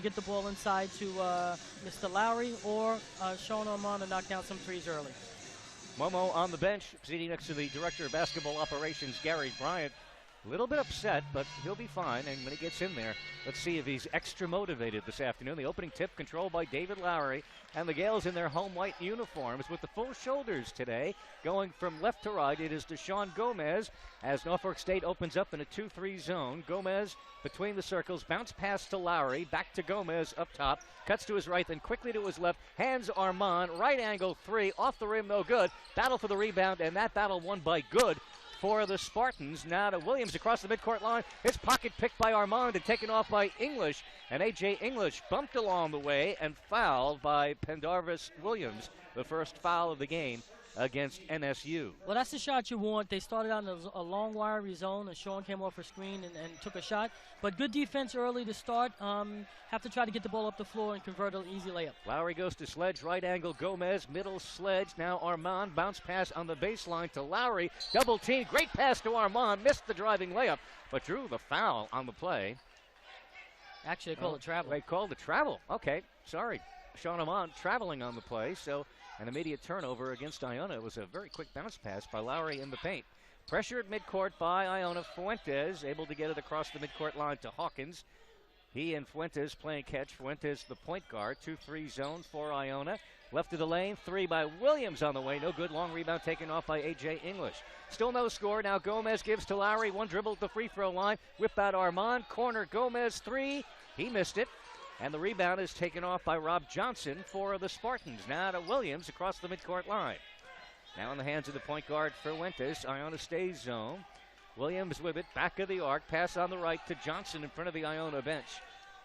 get the ball inside to Mr. Lowry or Sean Armand to knock down some threes early. Momo on the bench, sitting next to the Director of Basketball Operations, Gary Bryant. A little bit upset, but he'll be fine. And when he gets in there, let's see if he's extra motivated this afternoon. The opening tip controlled by David Lowry. And the Gales in their home white uniforms with the full shoulders today. Going from left to right, it is Deshaun Gomez as Norfolk State opens up in a 2-3 zone. Gomez between the circles, bounce pass to Lowry, back to Gomez up top. Cuts to his right, then quickly to his left. Hands Armand, right angle three, off the rim, no good. Battle for the rebound, and that battle won by Good for the Spartans. Now to Williams across the midcourt line. His pocket picked by Armand and taken off by English. And A.J. English bumped along the way and fouled by Pendarvis Williams, the first foul of the game against NSU. Well, that's the shot you want. They started out in a long wiry zone, and Sean came off a screen and took a shot. But good defense early to start. Have to try to get the ball up the floor and convert an easy layup. Lowry goes to Sledge, right angle Gomez, middle Sledge. Now Armand, bounce pass on the baseline to Lowry. Double team, great pass to Armand, missed the driving layup, but drew the foul on the play. Actually, they called it travel. They called it travel. Okay, sorry. Sean Armand traveling on the play, so an immediate turnover against Iona. It was a very quick bounce pass by Lowry in the paint. Pressure at midcourt by Iona. Fuentes able to get it across the midcourt line to Hawkins. He and Fuentes playing catch. Fuentes the point guard. 2-3 zone for Iona. Left of the lane, three by Williams on the way. No good. Long rebound taken off by A.J. English. Still no score. Now Gomez gives to Lowry. One dribble at the free throw line. Whip out Armand. Corner Gomez, three. He missed it. And the rebound is taken off by Rob Johnson for the Spartans. Now to Williams across the midcourt line. Now in the hands of the point guard Fuentes. Iona stays zone. Williams with it, back of the arc. Pass on the right to Johnson in front of the Iona bench.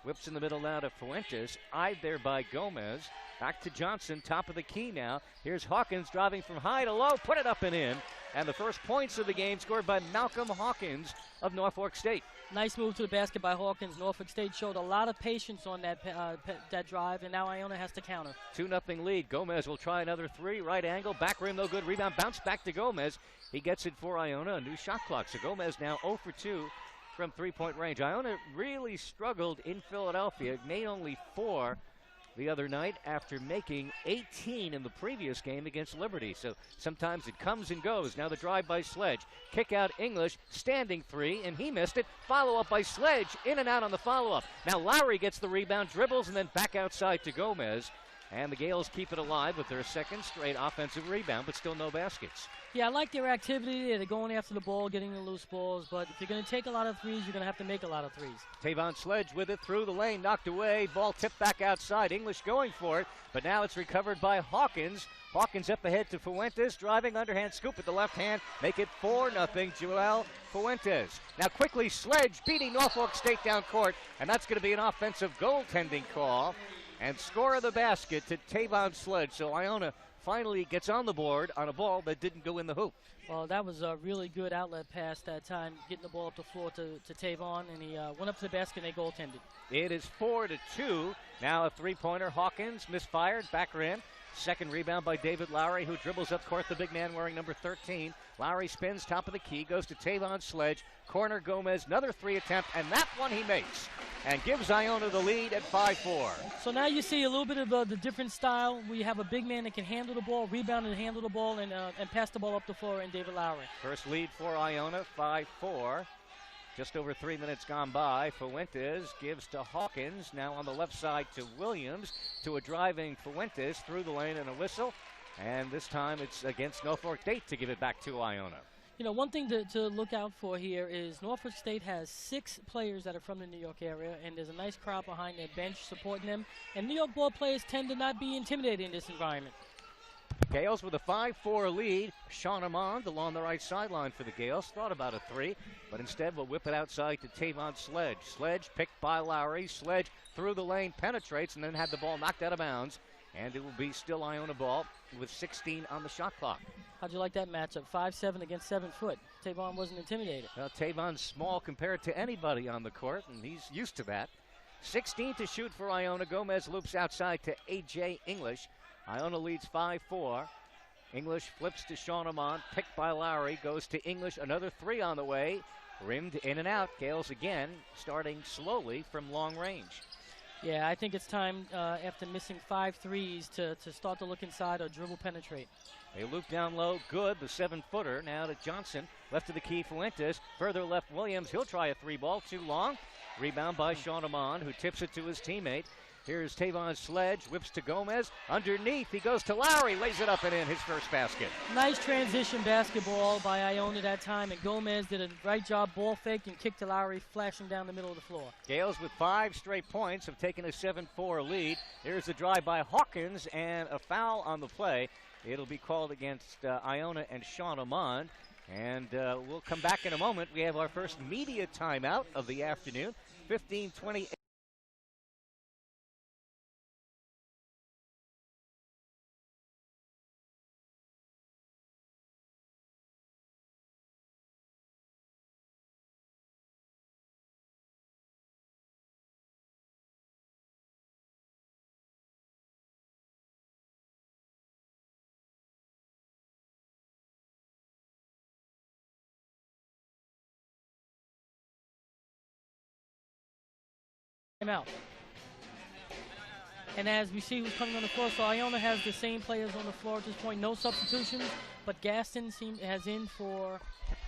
Whips in the middle now to Fuentes. Eyed there by Gomez. Back to Johnson, top of the key now. Here's Hawkins driving from high to low. Put it up and in. And the first points of the game scored by Malcolm Hawkins of Norfolk State. Nice move to the basket by Hawkins. Norfolk State showed a lot of patience on that drive, and now Iona has to counter. 2-0 lead. Gomez will try another three. Right angle, back rim, no good. Rebound, bounce back to Gomez. He gets it for Iona. A new shot clock. So Gomez now 0 for 2 from three-point range. Iona really struggled in Philadelphia. Made only 4 the other night after making 18 in the previous game against Liberty. So sometimes it comes and goes. Now the drive by Sledge. Kick out English, standing three, and he missed it. Follow-up by Sledge, in and out on the follow-up. Now Lowry gets the rebound, dribbles, and then back outside to Gomez. And the Gales keep it alive with their second straight offensive rebound, but still no baskets. Yeah, I like their activity. They're going after the ball, getting the loose balls. But if you're going to take a lot of threes, you're going to have to make a lot of threes. Tavon Sledge with it through the lane, knocked away. Ball tipped back outside. English going for it, but now it's recovered by Hawkins. Hawkins up ahead to Fuentes, driving underhand scoop with the left hand. Make it 4-0, Joel Fuentes. Now quickly, Sledge beating Norfolk State down court, and that's going to be an offensive goaltending call. And score of the basket to Tavon Sledge. So Iona finally gets on the board on a ball that didn't go in the hoop. Well, that was a really good outlet pass that time, getting the ball up the floor to Tavon, and he went up to the basket and they goaltended. It is 4-2. Now a three-pointer. Hawkins misfired, back rim. Second rebound by David Lowry, who dribbles up court, the big man wearing number 13. Lowry spins top of the key, goes to Tavon Sledge. Corner Gomez, another three attempt, and that one he makes. And gives Iona the lead at 5-4. So now you see a little bit of the different style. We have a big man that can handle the ball, rebound and handle the ball, and pass the ball up the floor, and David Lowry. First lead for Iona, 5-4. Just over 3 minutes gone by. Fuentes gives to Hawkins. Now on the left side to Williams. To a driving Fuentes through the lane and a whistle. And this time it's against Norfolk State to give it back to Iona. You know, one thing to look out for here is Norfolk State has 6 players that are from the New York area, and there's a nice crowd behind their bench supporting them. And New York ball players tend to not be intimidated in this environment. Gales with a 5-4 lead. Sean Armand along the right sideline for the Gales. Thought about a three, but instead will whip it outside to Tavon Sledge. Sledge picked by Lowry. Sledge through the lane, penetrates, and then had the ball knocked out of bounds. And it will be still Iona ball with 16 on the shot clock. How'd you like that matchup? 5'7" against 7 foot. Tavon wasn't intimidated. Well, Tavon's small compared to anybody on the court, and he's used to that. 16 to shoot for Iona. Gomez loops outside to A.J. English. Iona leads 5-4. English flips to Sean Armand, picked by Lowry, goes to English, another three on the way, rimmed in and out. Gales again starting slowly from long range. Yeah, I think it's time after missing 5 threes to start to look inside or dribble penetrate. They loop down low, good. The 7-footer now to Johnson. Left of the key, Fuentes. Further left, Williams. He'll try a 3-ball, too long. Rebound by Sean Amon, who tips it to his teammate. Here's Tavon Sledge, whips to Gomez. Underneath, he goes to Lowry, lays it up and in, his first basket. Nice transition basketball by Iona that time, and Gomez did a right job, ball faked and kicked to Lowry, flashing down the middle of the floor. Gales with 5 straight points have taken a 7-4 lead. Here's the drive by Hawkins and a foul on the play. It'll be called against Iona and Sean Amon. And we'll come back in a moment. We have our first media timeout of the afternoon, 15:28. Out. And as we see who's coming on the floor, so Iona has the same players on the floor at this point. No substitutions, but Gaston has in for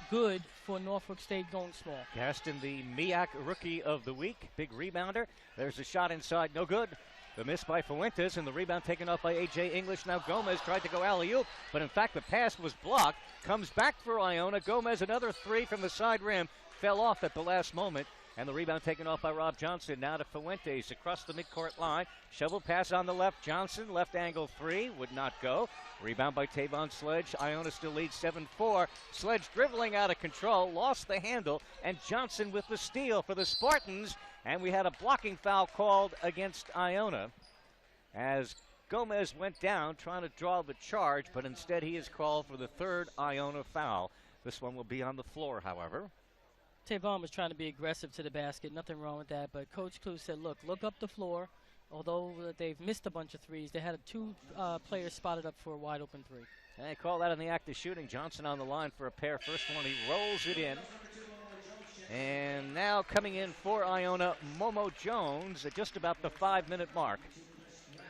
good for Norfolk State going small. Gaston, the MEAC Rookie of the Week, big rebounder. There's a shot inside, no good. The miss by Fuentes, and the rebound taken off by A.J. English. Now Gomez tried to go alley-oop, but in fact the pass was blocked. Comes back for Iona. Gomez, another 3 from the side rim. Fell off at the last moment. And the rebound taken off by Rob Johnson. Now to Fuentes across the midcourt line. Shovel pass on the left. Johnson, left angle 3, would not go. Rebound by Tavon Sledge. Iona still leads 7-4. Sledge dribbling out of control, lost the handle, and Johnson with the steal for the Spartans. And we had a blocking foul called against Iona as Gomez went down trying to draw the charge, but instead he is called for the 3rd Iona foul. This one will be on the floor, however. Tavon was trying to be aggressive to the basket. Nothing wrong with that. But Coach Clue said, look up the floor. Although they've missed a bunch of threes, they had 2 players spotted up for a wide open 3. And they call that in the act of shooting. Johnson on the line for a pair. First one, he rolls it in. And now coming in for Iona, Momo Jones at just about the 5-minute mark.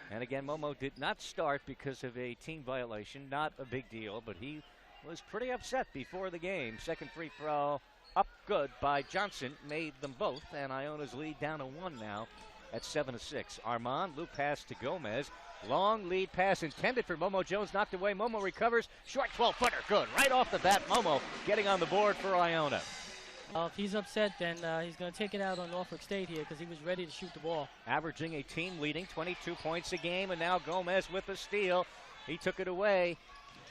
And again, Momo did not start because of a team violation. Not a big deal, but he was pretty upset before the game. Second free throw. Up good by Johnson, made them both, and Iona's lead down to 1 now at 7-6. Armand, loop pass to Gomez. Long lead pass intended for Momo Jones, knocked away. Momo recovers, short 12-footer, good. Right off the bat, Momo getting on the board for Iona. If he's upset, then he's going to take it out on Norfolk State here because he was ready to shoot the ball. Averaging a team leading 22 points a game, and now Gomez with the steal. He took it away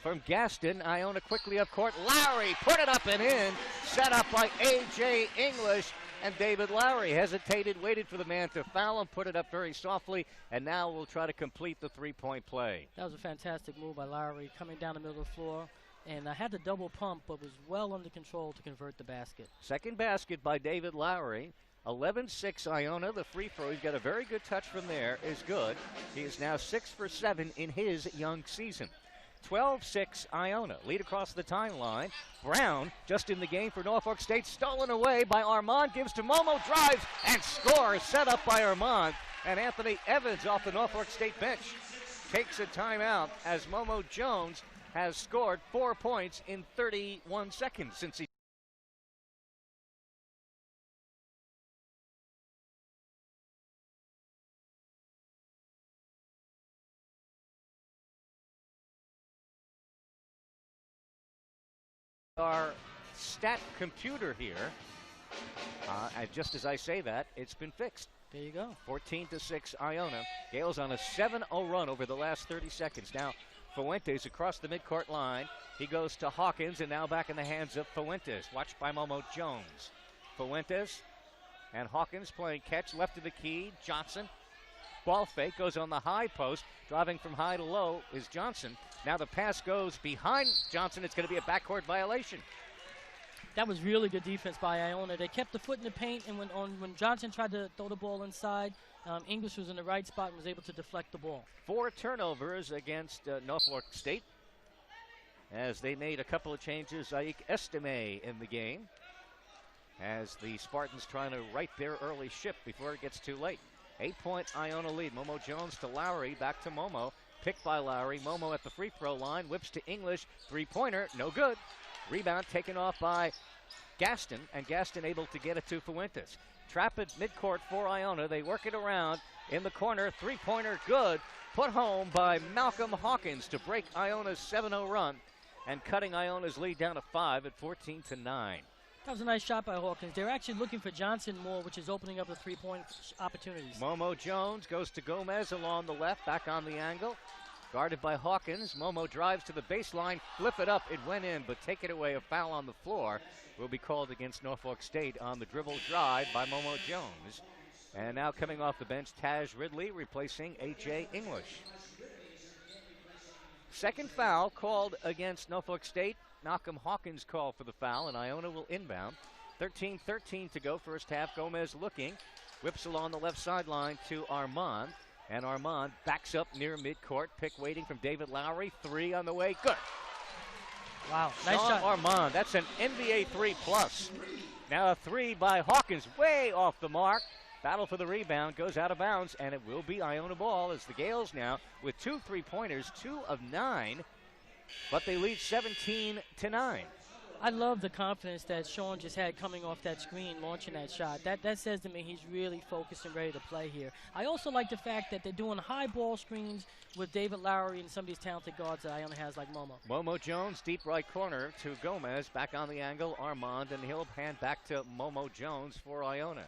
from Gaston. Iona quickly up court. Lowry put it up and in. Set up by A.J. English. And David Lowry hesitated, waited for the man to foul him, put it up very softly, and now we'll try to complete the 3-point play. That was a fantastic move by Lowry, coming down the middle of the floor. And had the double pump, but was well under control to convert the basket. Second basket by David Lowry. 11-6 Iona. The free throw, he's got a very good touch from there, is good. He is now 6 for 7 in his young season. 12-6 Iona. Lead across the timeline. Brown just in the game for Norfolk State. Stolen away by Armand. Gives to Momo. Drives and scores. Set up by Armand. And Anthony Evans off the Norfolk State bench takes a timeout as Momo Jones has scored 4 points in 31 seconds since he our stat computer here. Just as I say that, it's been fixed. There you go. 14-6 Iona. Gales on a 7-0 run over the last 30 seconds. Now Fuentes across the midcourt line. He goes to Hawkins and now back in the hands of Fuentes. Watched by Momo Jones. Fuentes and Hawkins playing catch left of the key. Johnson. Ball fake goes on the high post. Driving from high to low is Johnson. Now the pass goes behind Johnson. It's going to be a backcourt violation. That was really good defense by Iona. They kept the foot in the paint, and when Johnson tried to throw the ball inside, English was in the right spot and was able to deflect the ball. 4 turnovers against Norfolk State as they made a couple of changes. Zaik Estime in the game as the Spartans trying to right their early ship before it gets too late. 8-point Iona lead. Momo Jones to Lowry, back to Momo. Picked by Lowry. Momo at the free throw line, whips to English. Three-pointer, no good. Rebound taken off by Gaston, and Gaston able to get it to Fuentes. Trap it midcourt for Iona. They work it around in the corner. Three-pointer, good. Put home by Malcolm Hawkins to break Iona's 7-0 run and cutting Iona's lead down to 5 at 14-9. That was a nice shot by Hawkins. They're actually looking for Johnson more, which is opening up the three-point opportunities. Momo Jones goes to Gomez along the left, back on the angle. Guarded by Hawkins. Momo drives to the baseline, flip it up. It went in, but take it away. A foul on the floor will be called against Norfolk State on the dribble drive by Momo Jones. And now coming off the bench, Taj Ridley replacing A.J. English. Second foul called against Norfolk State. Malcolm Hawkins called for the foul, and Iona will inbound. 13-13 to go, first half. Gomez looking, whips along the left sideline to Armand, and Armand backs up near midcourt. Pick waiting from David Lowry. Three on the way, good. Wow, nice shot. Armand, that's an NBA 3+. Now a three by Hawkins, way off the mark. Battle for the rebound, goes out of bounds, and it will be Iona ball as the Gales now with 2 3-pointers, 2 of 9, but they lead 17-9. I love the confidence that Sean just had coming off that screen, launching that shot. That says to me he's really focused and ready to play here. I also like the fact that they're doing high ball screens with David Lowry and some of these talented guards that Iona has, like Momo. Momo Jones, deep right corner to Gomez, back on the angle, Armand, and he'll hand back to Momo Jones for Iona.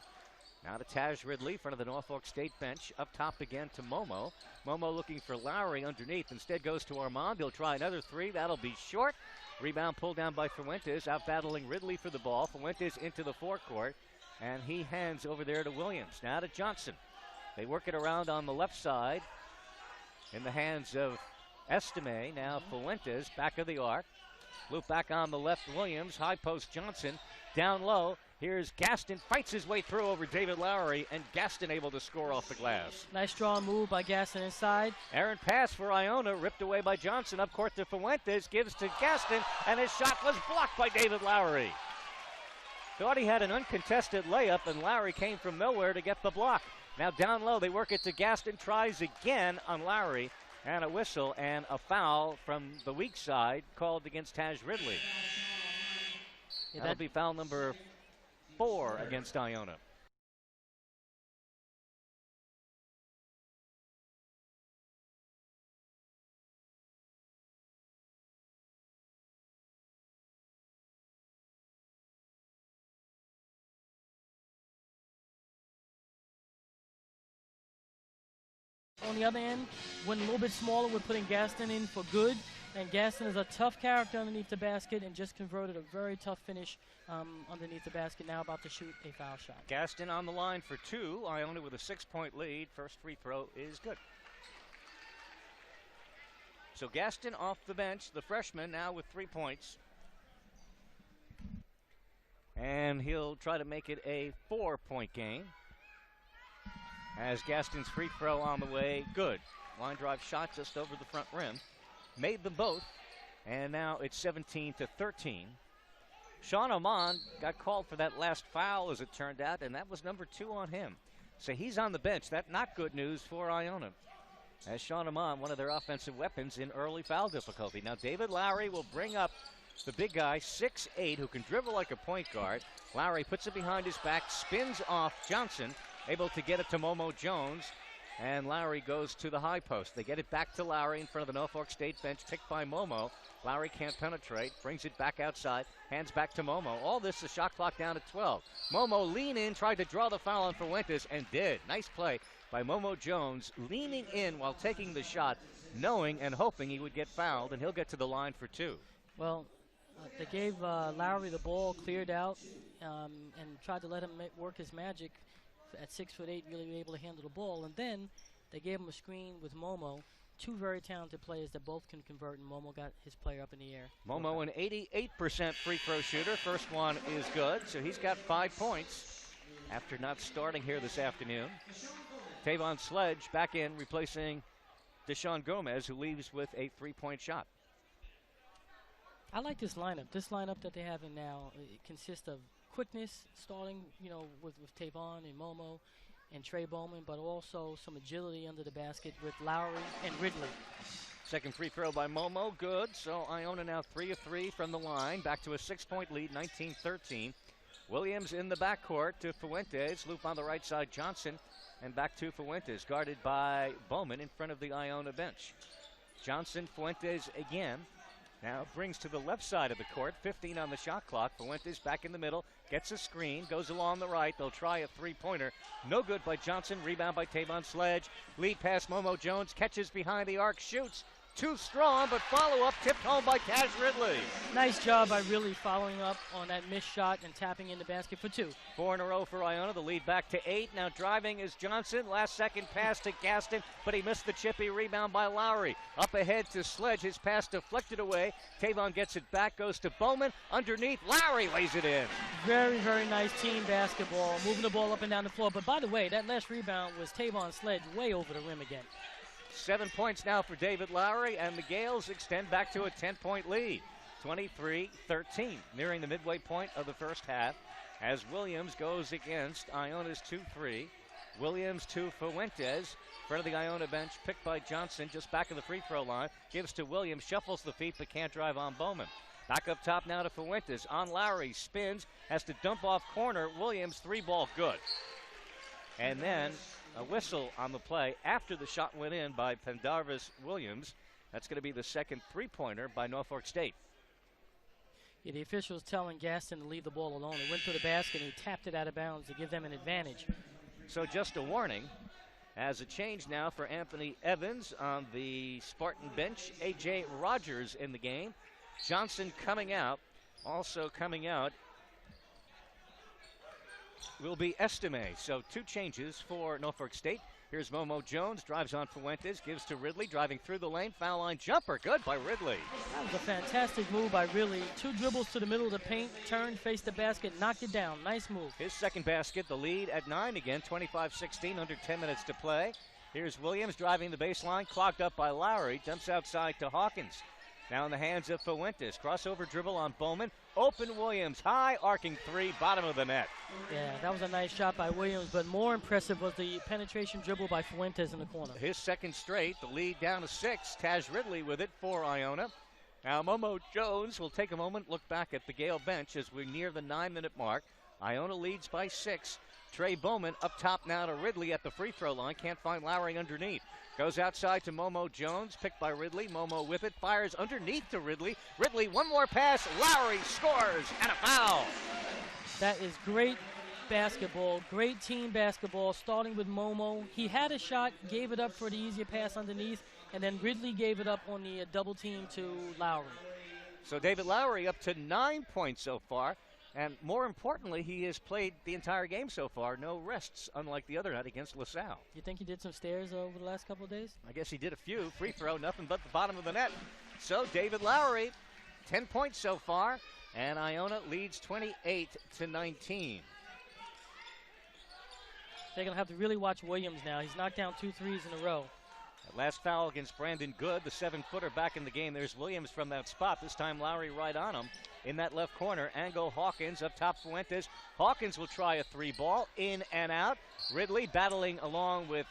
Now to Taj Ridley, front of the Norfolk State bench. Up top again to Momo. Momo looking for Lowry underneath. Instead goes to Armand. He'll try another three. That'll be short. Rebound pulled down by Fuentes. Out battling Ridley for the ball. Fuentes into the forecourt. And he hands over there to Williams. Now to Johnson. They work it around on the left side. In the hands of Estime. Now Fuentes, back of the arc. Loop back on the left, Williams. High post Johnson. Down low. Here's Gaston, fights his way through over David Lowry, and Gaston able to score off the glass. Nice strong move by Gaston inside. Aaron pass for Iona, ripped away by Johnson, up court to Fuentes, gives to Gaston, and his shot was blocked by David Lowry. Thought he had an uncontested layup, and Lowry came from nowhere to get the block. Now down low, they work it to Gaston, tries again on Lowry, and a whistle and a foul from the weak side called against Taj Ridley. Yeah, that'll be foul number 4 against Iona. On the other end, went a little bit smaller with putting Gaston in for good. And Gaston is a tough character underneath the basket and just converted a very tough finish underneath the basket. Now about to shoot a foul shot. Gaston on the line for 2. Iona with a 6-point lead. First free throw is good. So Gaston off the bench, the freshman, now with 3 points. And he'll try to make it a 4-point game. As Gaston's free throw on the way, good. Line drive shot just over the front rim. Made them both, and now it's 17-13. Sean Oman got called for that last foul, as it turned out, and that was number 2 on him. So he's on the bench. That's not good news for Iona. As Sean Oman, one of their offensive weapons in early foul difficulty. Now David Lowry will bring up the big guy, 6'8", who can dribble like a point guard. Lowry puts it behind his back, spins off Johnson, able to get it to Momo Jones. And Lowry goes to the high post. They get it back to Lowry in front of the Norfolk State bench, picked by Momo. Lowry can't penetrate, brings it back outside, hands back to Momo. All this, the shot clock down at 12. Momo lean in, tried to draw the foul on Fuentes, and did. Nice play by Momo Jones, leaning in while taking the shot, knowing and hoping he would get fouled, and he'll get to the line for 2. Well, they gave Lowry the ball, cleared out, and tried to let him work his magic. At 6'8", really able to handle the ball. And then they gave him a screen with Momo. 2 very talented players that both can convert, and Momo got his player up in the air. Momo, an 88% free throw shooter. First one is good, so he's got 5 points after not starting here this afternoon. Tavon Sledge back in, replacing Deshaun Gomez, who leaves with a 3-point shot. I like this lineup. This lineup that they have in now, it consists of quickness, starting, with Tavon and Momo, and Trey Bowman, but also some agility under the basket with Lowry and Ridley. Second free throw by Momo, good. So Iona now 3 of 3 from the line. Back to a 6-point lead, 19-13. Williams in the backcourt to Fuentes. Loop on the right side, Johnson. And back to Fuentes, guarded by Bowman in front of the Iona bench. Johnson, Fuentes again. Now brings to the left side of the court, 15 on the shot clock. Fuentes back in the middle, gets a screen, goes along the right. They'll try a three-pointer. No good by Johnson. Rebound by Tavon Sledge. Lead pass, Momo Jones catches behind the arc, shoots. Too strong, but follow-up tipped home by Cash Ridley. Nice job by really following up on that missed shot and tapping in the basket for 2. 4 in a row for Iona. The lead back to 8. Now driving is Johnson. Last second pass to Gaston, but he missed the chippy rebound by Lowry. Up ahead to Sledge. His pass deflected away. Tavon gets it back, goes to Bowman. Underneath, Lowry lays it in. Very, very nice team basketball, moving the ball up and down the floor. But by the way, that last rebound was Tavon Sledge way over the rim again. 7 points now for David Lowry, and the Gales extend back to a 10-point lead, 23-13, nearing the midway point of the first half as Williams goes against Iona's 2-3. Williams to Fuentes, front of the Iona bench, picked by Johnson, just back of the free throw line, gives to Williams, shuffles the feet but can't drive on Bowman. Back up top now to Fuentes, on Lowry, spins, has to dump off corner, Williams, 3-ball good. And then a whistle on the play after the shot went in by Pendarvis Williams. That's going to be the second three-pointer by Norfolk State. Yeah, the officials telling Gaston to leave the ball alone. He went to the basket and he tapped it out of bounds to give them an advantage. So just a warning. As a change now for Anthony Evans on the Spartan bench. A.J. Rogers in the game. Johnson coming out. Also coming out will be Estime. So 2 changes for Norfolk State. Here's Momo Jones, drives on Fuentes, gives to Ridley, driving through the lane, foul line jumper, good by Ridley. That was a fantastic move by Ridley. 2 dribbles to the middle of the paint, turned, faced the basket, knocked it down. Nice move. His second basket, the lead at 9 again, 25-16, under 10 minutes to play. Here's Williams driving the baseline, clogged up by Lowry, dumps outside to Hawkins. Now in the hands of Fuentes. Crossover dribble on Bowman. Open Williams. High arcing 3. Bottom of the net. Yeah, that was a nice shot by Williams, but more impressive was the penetration dribble by Fuentes in the corner. His second straight. The lead down to 6. Taj Ridley with it for Iona. Now Momo Jones will take a moment, look back at the Gale bench as we're near the 9-minute mark. Iona leads by 6. Trey Bowman up top now to Ridley at the free throw line. Can't find Lowry underneath. Goes outside to Momo Jones, picked by Ridley. Momo with it, fires underneath to Ridley. Ridley, one more pass. Lowry scores, and a foul. That is great basketball, great team basketball, starting with Momo. He had a shot, gave it up for the easier pass underneath, and then Ridley gave it up on the double team to Lowry. So David Lowry up to 9 points so far. And more importantly, he has played the entire game so far. No rests, unlike the other night against LaSalle. You think he did some stairs over the last couple of days? I guess he did a few. Free throw, nothing but the bottom of the net. So David Lowry, 10 points so far. And Iona leads 28-19. They're going to have to really watch Williams now. He's knocked down 2 threes in a row. Last foul against Brandon Good, the 7-footer back in the game. There's Williams from that spot. This time Lowry right on him in that left corner. Ango Hawkins up top Fuentes. Hawkins will try a 3-ball, in and out. Ridley battling along with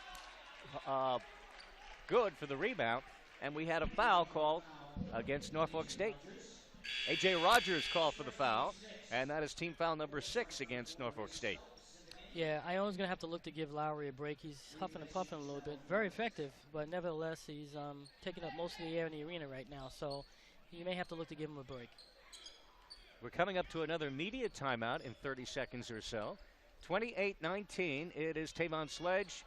Good for the rebound. And we had a foul called against Norfolk State. A.J. Rogers called for the foul, and that is team foul number 6 against Norfolk State. Yeah, Iona's going to have to look to give Lowry a break. He's huffing and puffing a little bit. Very effective, but nevertheless, he's taking up most of the air in the arena right now. So you may have to look to give him a break. We're coming up to another media timeout in 30 seconds or so. 28-19, it is Tavon Sledge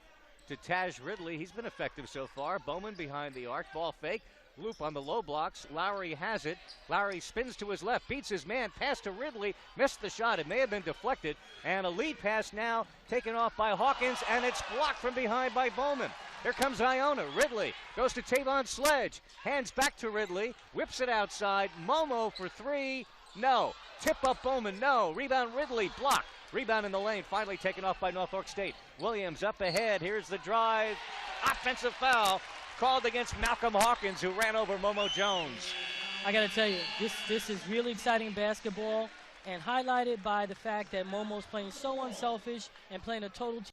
to Taj Ridley. He's been effective so far. Bowman behind the arc, ball fake. Loop on the low blocks. Lowry has it. Lowry spins to his left, beats his man, pass to Ridley, missed the shot. It may have been deflected. And a lead pass now taken off by Hawkins, and it's blocked from behind by Bowman. Here comes Iona. Ridley goes to Tavon Sledge. Hands back to Ridley, whips it outside. Momo for 3. No. Tip up Bowman, no. Rebound Ridley, blocked. Rebound in the lane, finally taken off by Norfolk State. Williams up ahead. Here's the drive. Offensive foul called against Malcolm Hawkins, who ran over Momo Jones. I got to tell you, this is really exciting basketball, and highlighted by the fact that Momo's playing so unselfish and playing a total team.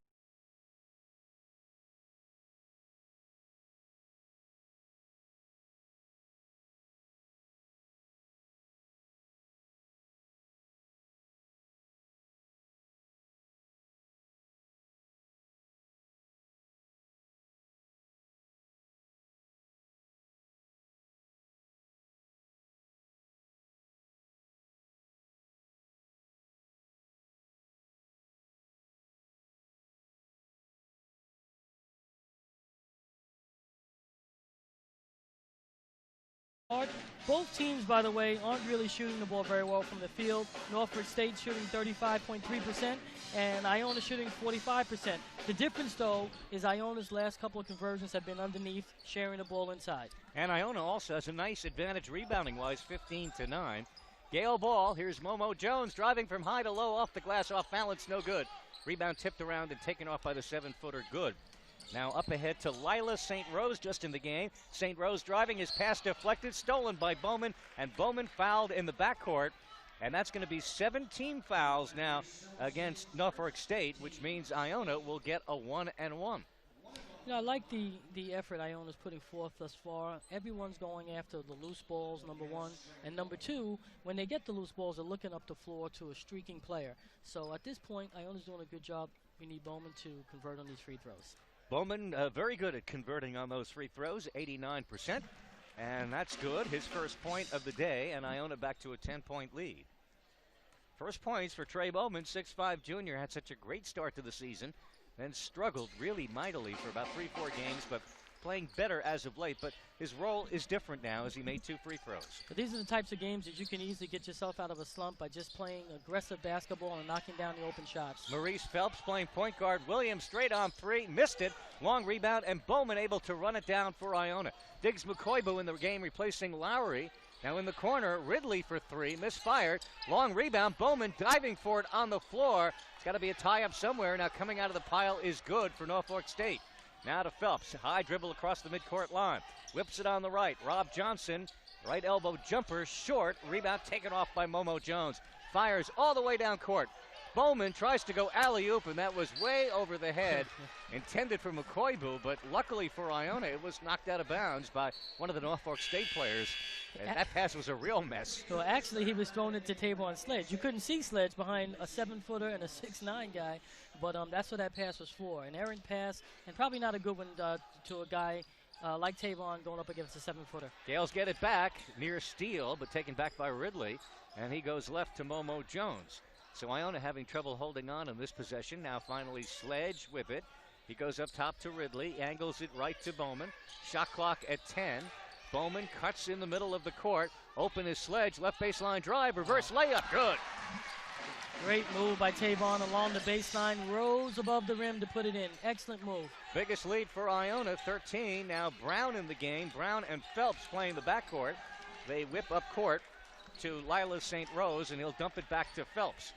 hard. Both teams, by the way, aren't really shooting the ball very well from the field. Norfolk State shooting 35.3% and Iona shooting 45%. The difference, though, is Iona's last couple of conversions have been underneath, sharing the ball inside. And Iona also has a nice advantage rebounding-wise, 15-9. Gale ball. Here's Momo Jones driving from high to low off the glass, off balance, no good. Rebound tipped around and taken off by the 7-footer, good. Now up ahead to Lila St. Rose just in the game. St. Rose driving, his pass deflected, stolen by Bowman, and Bowman fouled in the backcourt. And that's going to be 17 fouls now against Norfolk State, which means Iona will get a 1-and-1. You know, I like the effort Iona's putting forth thus far. Everyone's going after the loose balls, number one. And number two, when they get the loose balls, they're looking up the floor to a streaking player. So at this point, Iona's doing a good job. We need Bowman to convert on these free throws. Bowman very good at converting on those free throws, 89%. And that's good. His first point of the day, and Iona back to a 10-point lead. First points for Trey Bowman, 6'5" junior, had such a great start to the season. Then struggled really mightily for about 3-4 games, but playing better as of late. But his role is different now as he made 2 free throws. But these are the types of games that you can easily get yourself out of a slump by just playing aggressive basketball and knocking down the open shots. Maurice Phelps playing point guard. Williams straight on 3, missed it. Long rebound, and Bowman able to run it down for Iona. Diggs McCoybu in the game replacing Lowry. Now in the corner, Ridley for 3, misfired. Long rebound, Bowman diving for it on the floor. It's got to be a tie-up somewhere. Now coming out of the pile is good for Norfolk State. Now to Phelps, high dribble across the midcourt line. Whips it on the right. Rob Johnson, right elbow jumper, short. Rebound taken off by Momo Jones. Fires all the way down court. Bowman tries to go alley-oop, and that was way over the head. Intended for McCoybu, but luckily for Iona, it was knocked out of bounds by one of the Norfolk State players. And that pass was a real mess. Well, actually, he was throwing it to Tavon Sledge. You couldn't see Sledge behind a 7-footer and a 6'9" guy, but that's what that pass was for. An errant pass, and probably not a good one to a guy like Tavon going up against a 7-footer. Gales get it back, near steal, but taken back by Ridley, and he goes left to Momo Jones. So Iona having trouble holding on in this possession. Now finally Sledge with it. He goes up top to Ridley, angles it right to Bowman. Shot clock at 10. Bowman cuts in the middle of the court. Open is Sledge, left baseline drive, reverse layup, good. Great move by Tavon along the baseline, rose above the rim to put it in. Excellent move. Biggest lead for Iona, 13. Now Brown in the game. Brown and Phelps playing the backcourt. They whip up court to Lila St. Rose, and he'll dump it back to Phelps.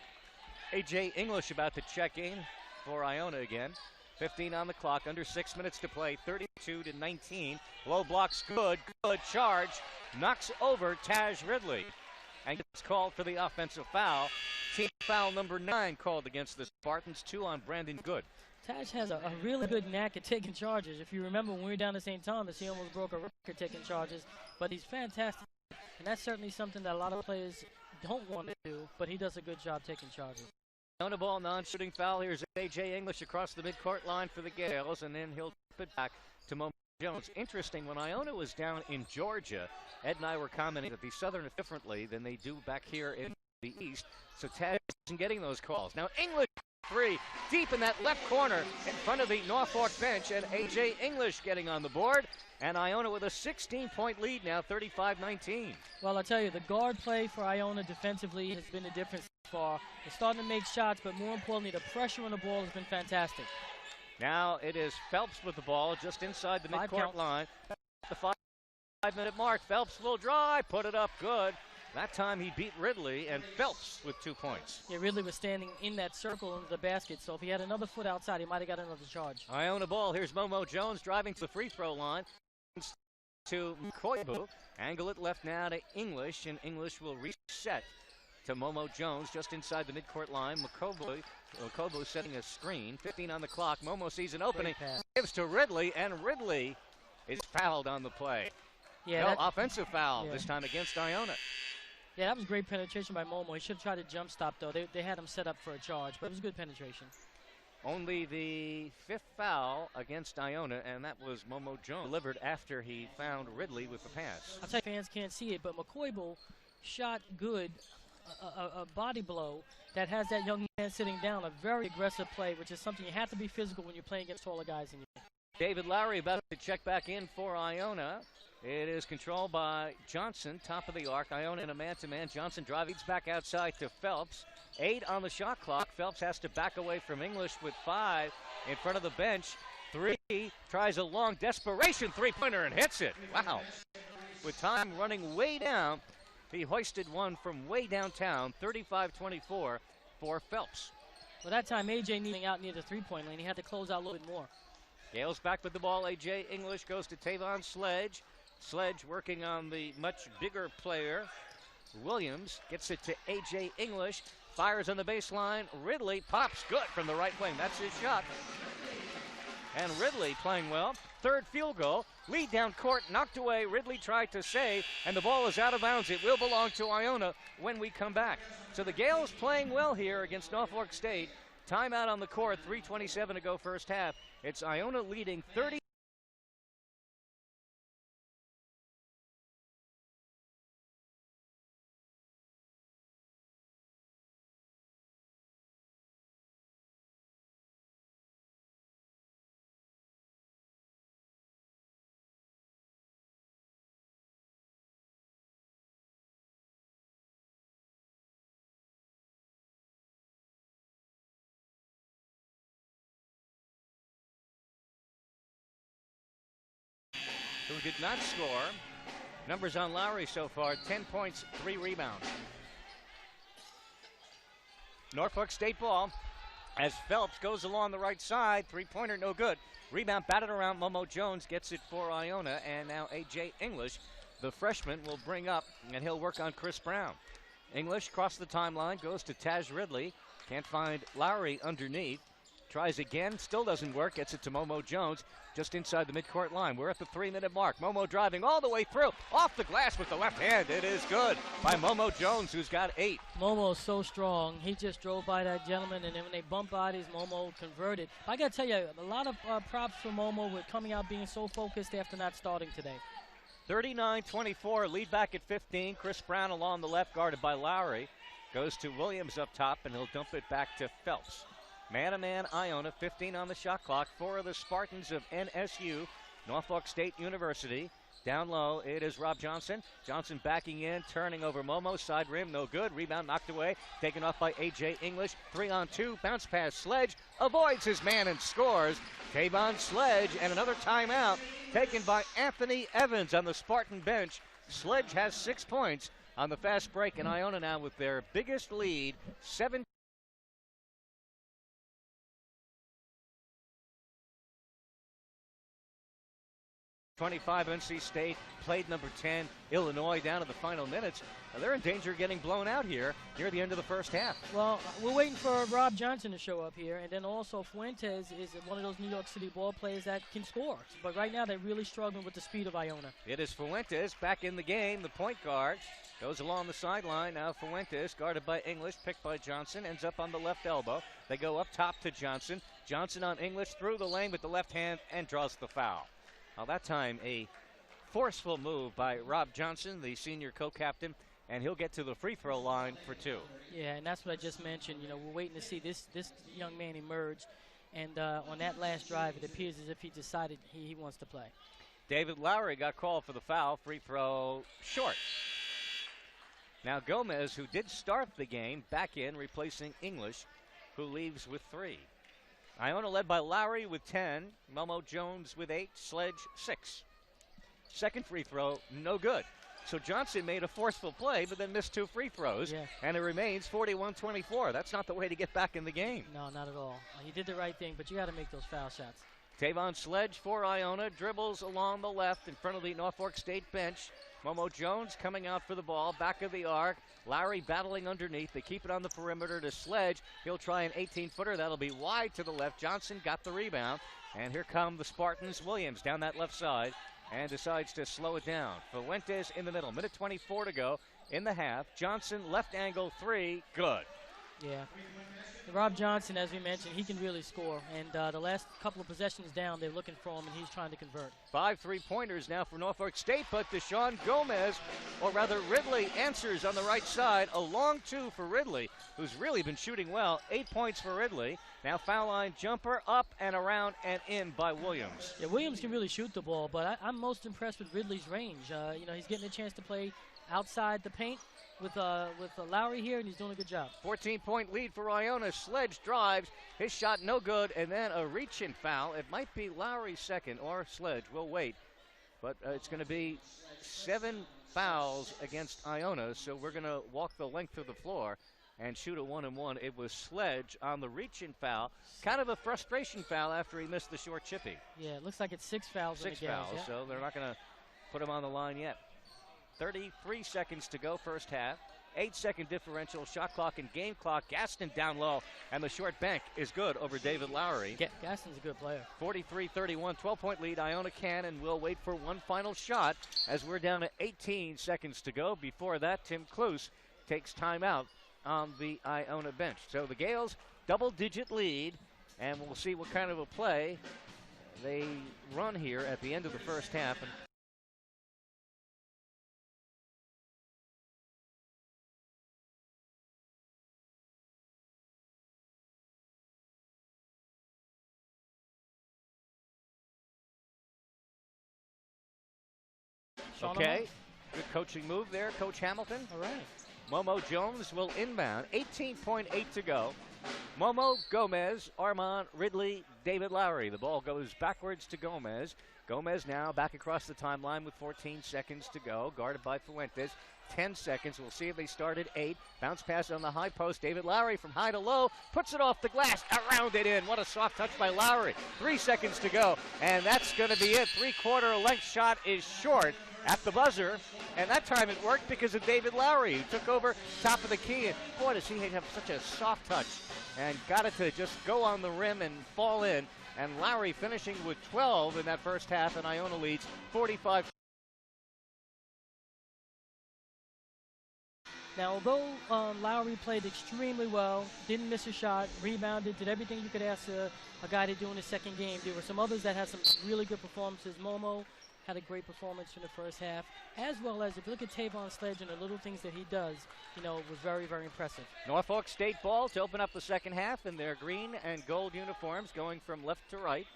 A.J. English about to check in for Iona again. 15 on the clock, under 6 minutes to play, 32-19. Low blocks, good charge. Knocks over Taj Ridley. And gets called for the offensive foul. Team foul number 9 called against the Spartans, 2 on Brandon Good. Taj has a really good knack at taking charges. If you remember when we were down at St. Thomas, he almost broke a record taking charges. But he's fantastic. And that's certainly something that a lot of players don't want to do, but he does a good job taking charges. Iona ball, non-shooting foul. Here's A.J. English across the midcourt line for the Gales, and then he'll tip it back to Momo Jones. Interesting, when Iona was down in Georgia, Ed and I were commenting that the Southern differently than they do back here in the East, so Taz isn't getting those calls. Now English 3, deep in that left corner in front of the Norfolk bench, and A.J. English getting on the board. And Iona with a 16-point lead now, 35-19. Well, I'll tell you, the guard play for Iona defensively has been the difference so far. They're starting to make shots, but more importantly, the pressure on the ball has been fantastic. Now it is Phelps with the ball just inside the midcourt line. The 5-minute mark, Phelps will drive, put it up, good. That time he beat Ridley, and Phelps with 2 points. Yeah, Ridley was standing in that circle under the basket, so if he had another foot outside, he might have got another charge. Iona ball, here's Momo Jones driving to the free throw line. To McCoybu, angle it left now to English, and English will reset to Momo Jones just inside the midcourt line. McCoybu setting a screen, 15 on the clock. Momo sees an opening, gives to Ridley, and Ridley is fouled on the play. Yeah, offensive foul this time against Iona. Yeah, that was great penetration by Momo. He should have tried to jump stop, though. They had him set up for a charge, but it was good penetration. Only the 5th foul against Iona, and that was Momo Jones delivered after he found Ridley with the pass. I'll tell you, fans can't see it, but McCoybu shot good, a body blow that has that young man sitting down, a very aggressive play, which is something you have to be physical when you're playing against taller guys in you. David Lowry about to check back in for Iona. It is controlled by Johnson, top of the arc. Iona in a man-to-man. Johnson drives back outside to Phelps. 8 on the shot clock. Phelps has to back away from English with 5 in front of the bench. 3, tries a long desperation three-pointer and hits it. Wow. With time running way down, he hoisted one from way downtown, 35-24 for Phelps. Well, that time A.J. needing out near the three-point lane. He had to close out a little bit more. Gales back with the ball. A.J. English goes to Tavon Sledge. Sledge working on the much bigger player. Williams gets it to A.J. English. Fires on the baseline. Ridley pops good from the right wing. That's his shot. And Ridley playing well. Third field goal. Lead down court, knocked away. Ridley tried to save, and the ball is out of bounds. It will belong to Iona when we come back. So the Gales playing well here against Norfolk State. Timeout on the court, 3:27 to go first half. It's Iona leading 30. Who did not score. Numbers on Lowry so far, 10 points, 3 rebounds. Norfolk State ball as Phelps goes along the right side. Three-pointer, no good. Rebound batted around. Momo Jones gets it for Iona, and now A.J. English, the freshman, will bring up, and he'll work on Chris Brown. English across the timeline, goes to Taj Ridley. Can't find Lowry underneath. Tries again, still doesn't work. Gets it to Momo Jones just inside the midcourt line. We're at the 3-minute mark. Momo driving all the way through. Off the glass with the left hand. It is good by Momo Jones, who's got 8. Momo is so strong. He just drove by that gentleman, and then when they bump bodies, Momo converted. I got to tell you, a lot of props for Momo with coming out being so focused after not starting today. 39-24, lead back at 15. Chris Brown along the left, guarded by Lowry. Goes to Williams up top, and he'll dump it back to Phelps. Man-to-man Iona, 15 on the shot clock. 4 of the Spartans of NSU, Norfolk State University. Down low, it is Rob Johnson. Johnson backing in, turning over Momo. Side rim, no good. Rebound knocked away. Taken off by A.J. English. 3-on-2, bounce pass. Sledge avoids his man and scores. Tavon Sledge, and another timeout taken by Anthony Evans on the Spartan bench. Sledge has 6 points on the fast break, and Iona now with their biggest lead, 7. 25 NC State played number 10 Illinois down to the final minutes. Now they're in danger of getting blown out here near the end of the first half. Well, we're waiting for Rob Johnson to show up here, and then also Fuentes is one of those New York City ball players that can score. But right now they're really struggling with the speed of Iona. It is Fuentes back in the game, the point guard. Goes along the sideline. Now Fuentes, guarded by English, picked by Johnson, ends up on the left elbow. They go up top to Johnson. Johnson on English through the lane with the left hand and draws the foul. Now that time a forceful move by Rob Johnson, the senior co-captain, and he'll get to the free throw line for 2. Yeah, and that's what I just mentioned. You know, we're waiting to see this young man emerge, and on that last drive, it appears as if he decided he wants to play. David Lowry got called for the foul. Free throw short. Now Gomez, who did start the game, back in, replacing English, who leaves with 3. Iona led by Lowry with 10, Momo Jones with 8, Sledge 6. Second free throw, no good. So Johnson made a forceful play, but then missed 2 free throws, and it remains 41-24. That's not the way to get back in the game. No, not at all. He did the right thing, but you got to make those foul shots. Tavon Sledge for Iona, dribbles along the left in front of the Norfolk State bench. Momo Jones coming out for the ball, back of the arc. Lowry battling underneath. They keep it on the perimeter to Sledge. He'll try an 18-footer. That'll be wide to the left. Johnson got the rebound. And here come the Spartans. Williams down that left side and decides to slow it down. Fuentes in the middle. Minute 24 to go in the half. Johnson left angle 3. Good. Yeah. Rob Johnson, as we mentioned, he can really score. And the last couple of possessions down, they're looking for him, and he's trying to convert. 5 3-pointers now for Norfolk State, but Deshaun Gomez, or rather Ridley, answers on the right side. A long two for Ridley, who's really been shooting well. 8 points for Ridley. Now foul line jumper up and around and in by Williams. Yeah, Williams can really shoot the ball, but I'm most impressed with Ridley's range. He's getting a chance to play outside the paint with Lowry here, and he's doing a good job. 14-point lead for Iona. Sledge drives. His shot no good, and then a reach-in foul. It might be Lowry's second or Sledge. We'll wait. But it's going to be 7 fouls against Iona, so we're going to walk the length of the floor and shoot a 1-and-1. It was Sledge on the reach-in foul. Kind of a frustration foul after he missed the short chippy. Yeah, it looks like it's 6 fouls. 6 in the fouls, games, yeah. so they're not going to put him on the line yet. 33 seconds to go first half. 8-second differential, shot clock and game clock. Gaston down low, and the short bank is good over David Lowry. Gaston's a good player. 43-31, 12-point lead. Iona can and will wait for one final shot as we're down to 18 seconds to go. Before that, Tim Kloos takes timeout on the Iona bench. So the Gales, double-digit lead, and we'll see what kind of a play they run here at the end of the first half. Okay, good coaching move there, Coach Hamilton. All right. Momo Jones will inbound. 18.8 to go. Momo, Gomez, Armand, Ridley, David Lowry. The ball goes backwards to Gomez. Gomez now back across the timeline with 14 seconds to go, guarded by Fuentes. 10 seconds. We'll see if they start at 8. Bounce pass on the high post. David Lowry from high to low puts it off the glass. Around it in. What a soft touch by Lowry. 3 seconds to go. And that's going to be it. 3/4 length shot is short at the buzzer. And that time it worked because of David Lowry, who took over top of the key. And boy, does he have such a soft touch. And got it to just go on the rim and fall in. And Lowry finishing with 12 in that first half. And Iona leads 45. Now, although Lowry played extremely well, didn't miss a shot, rebounded, did everything you could ask a guy to do in his second game, there were some others that had some really good performances. Momo had a great performance in the first half, as well as, if you look at Tavon Sledge and the little things that he does, was very, very impressive. Norfolk State ball to open up the second half in their green and gold uniforms, going from left to right.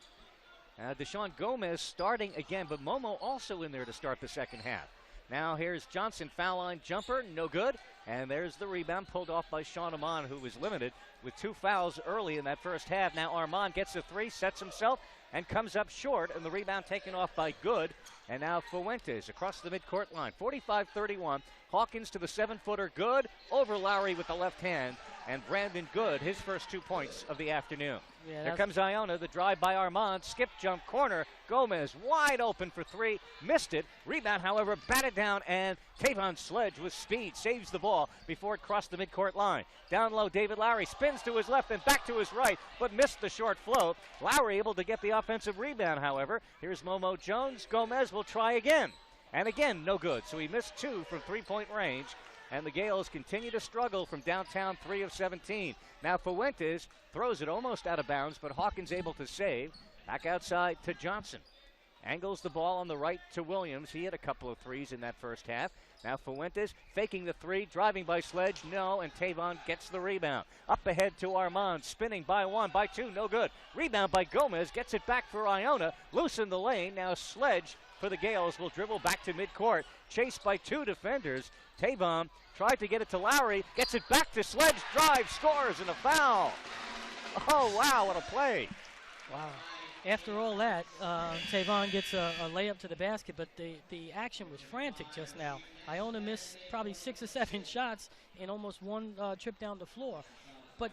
Deshaun Gomez starting again, but Momo also in there to start the second half. Now here's Johnson, foul line jumper, no good. And there's the rebound pulled off by Sean Amon, who was limited with 2 fouls early in that first half. Now Armand gets a 3, sets himself, and comes up short, and the rebound taken off by Good. And now Fuentes across the midcourt line. 45-31. Hawkins to the 7-footer. Good over Lowry with the left hand. And Brandon Good, his first 2 points of the afternoon. Yeah, Here comes Iona, the drive by Armand, skip jump corner. Gomez wide open for 3, missed it. Rebound, however, batted down, and Tavon Sledge with speed saves the ball before it crossed the midcourt line. Down low, David Lowry spins to his left and back to his right, but missed the short float. Lowry able to get the offensive rebound, however. Here's Momo Jones. Gomez will try again. And again, no good. So he missed 2 from 3-point range. And the Gales continue to struggle from downtown, 3 of 17. Now Fuentes throws it almost out of bounds, but Hawkins able to save. Back outside to Johnson. Angles the ball on the right to Williams. He had a couple of threes in that first half. Now Fuentes faking the 3, driving by Sledge, no, and Tavon gets the rebound. Up ahead to Armand, spinning by 1, by 2, no good. Rebound by Gomez, gets it back for Iona. Loose in the lane, now Sledge for the Gales will dribble back to midcourt. Chased by 2 defenders. Tavon tried to get it to Lowry, gets it back to Sledge, drive, scores, and a foul. Oh, wow, what a play. Wow. After all that, Tavon gets a layup to the basket, but the action was frantic just now. Iona missed probably 6 or 7 shots in almost one trip down the floor. But,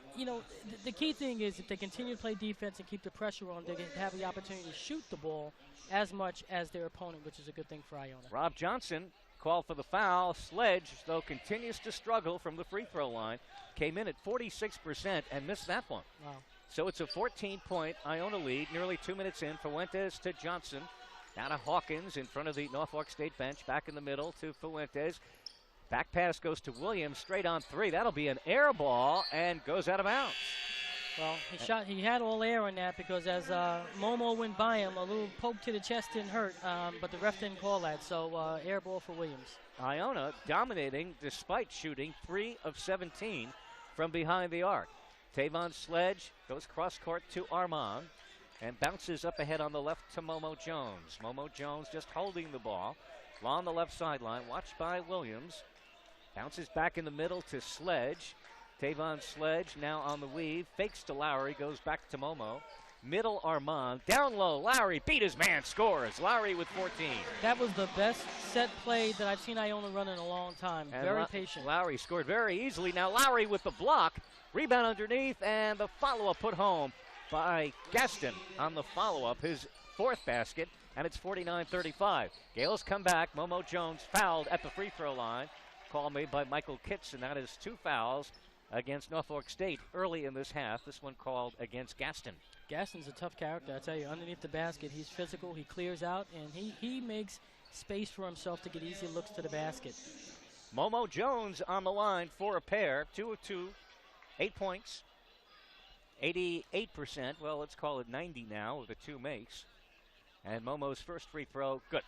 the key thing is if they continue to play defense and keep the pressure on, they can have the opportunity to shoot the ball as much as their opponent, which is a good thing for Iona. Rob Johnson called for the foul. Sledge, though, continues to struggle from the free throw line. Came in at 46% and missed that one. Wow. So it's a 14-point Iona lead, nearly 2 minutes in. Fuentes to Johnson. Down to Hawkins in front of the Norfolk State bench. Back in the middle to Fuentes. Back pass goes to Williams, straight on three. That'll be an air ball and goes out of bounds. Well, he had all air on that because as Momo went by him, a little poke to the chest didn't hurt, but the ref didn't call that, so air ball for Williams. Iona dominating despite shooting 3 of 17 from behind the arc. Tavon Sledge goes cross court to Armand and bounces up ahead on the left to Momo Jones. Momo Jones just holding the ball along the left sideline, watched by Williams. Bounces back in the middle to Sledge. Tavon Sledge now on the weave, fakes to Lowry, goes back to Momo. Middle Armand, down low, Lowry beat his man, scores. Lowry with 14. That was the best set play that I've seen Iona run in a long time. And very patient. Lowry scored very easily. Now Lowry with the block, rebound underneath, and the follow-up put home by Gaston on the follow-up, his 4th basket, and it's 49-35. Gales come back, Momo Jones fouled at the free throw line. Call made by Michael Kitts, and that is 2 fouls against Norfolk State early in this half. This one called against Gaston. Gaston's a tough character, I tell you. Underneath the basket, he's physical, he clears out, and he makes space for himself to get easy looks to the basket. Momo Jones on the line for a pair, 2 of 2, 8 points, 88%. Well, let's call it 90 now with the 2 makes. And Momo's first free throw, good.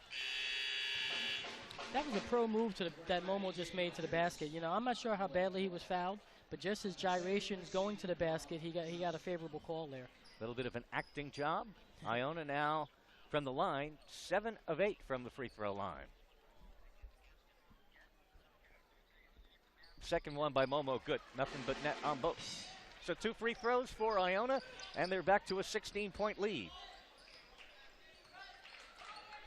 That was a pro move that Momo just made to the basket. You know, I'm not sure how badly he was fouled, but just his gyrations going to the basket, he got a favorable call there. A little bit of an acting job. Iona now from the line, 7 of 8 from the free throw line. Second one by Momo, good. Nothing but net on both. So 2 free throws for Iona, and they're back to a 16-point lead.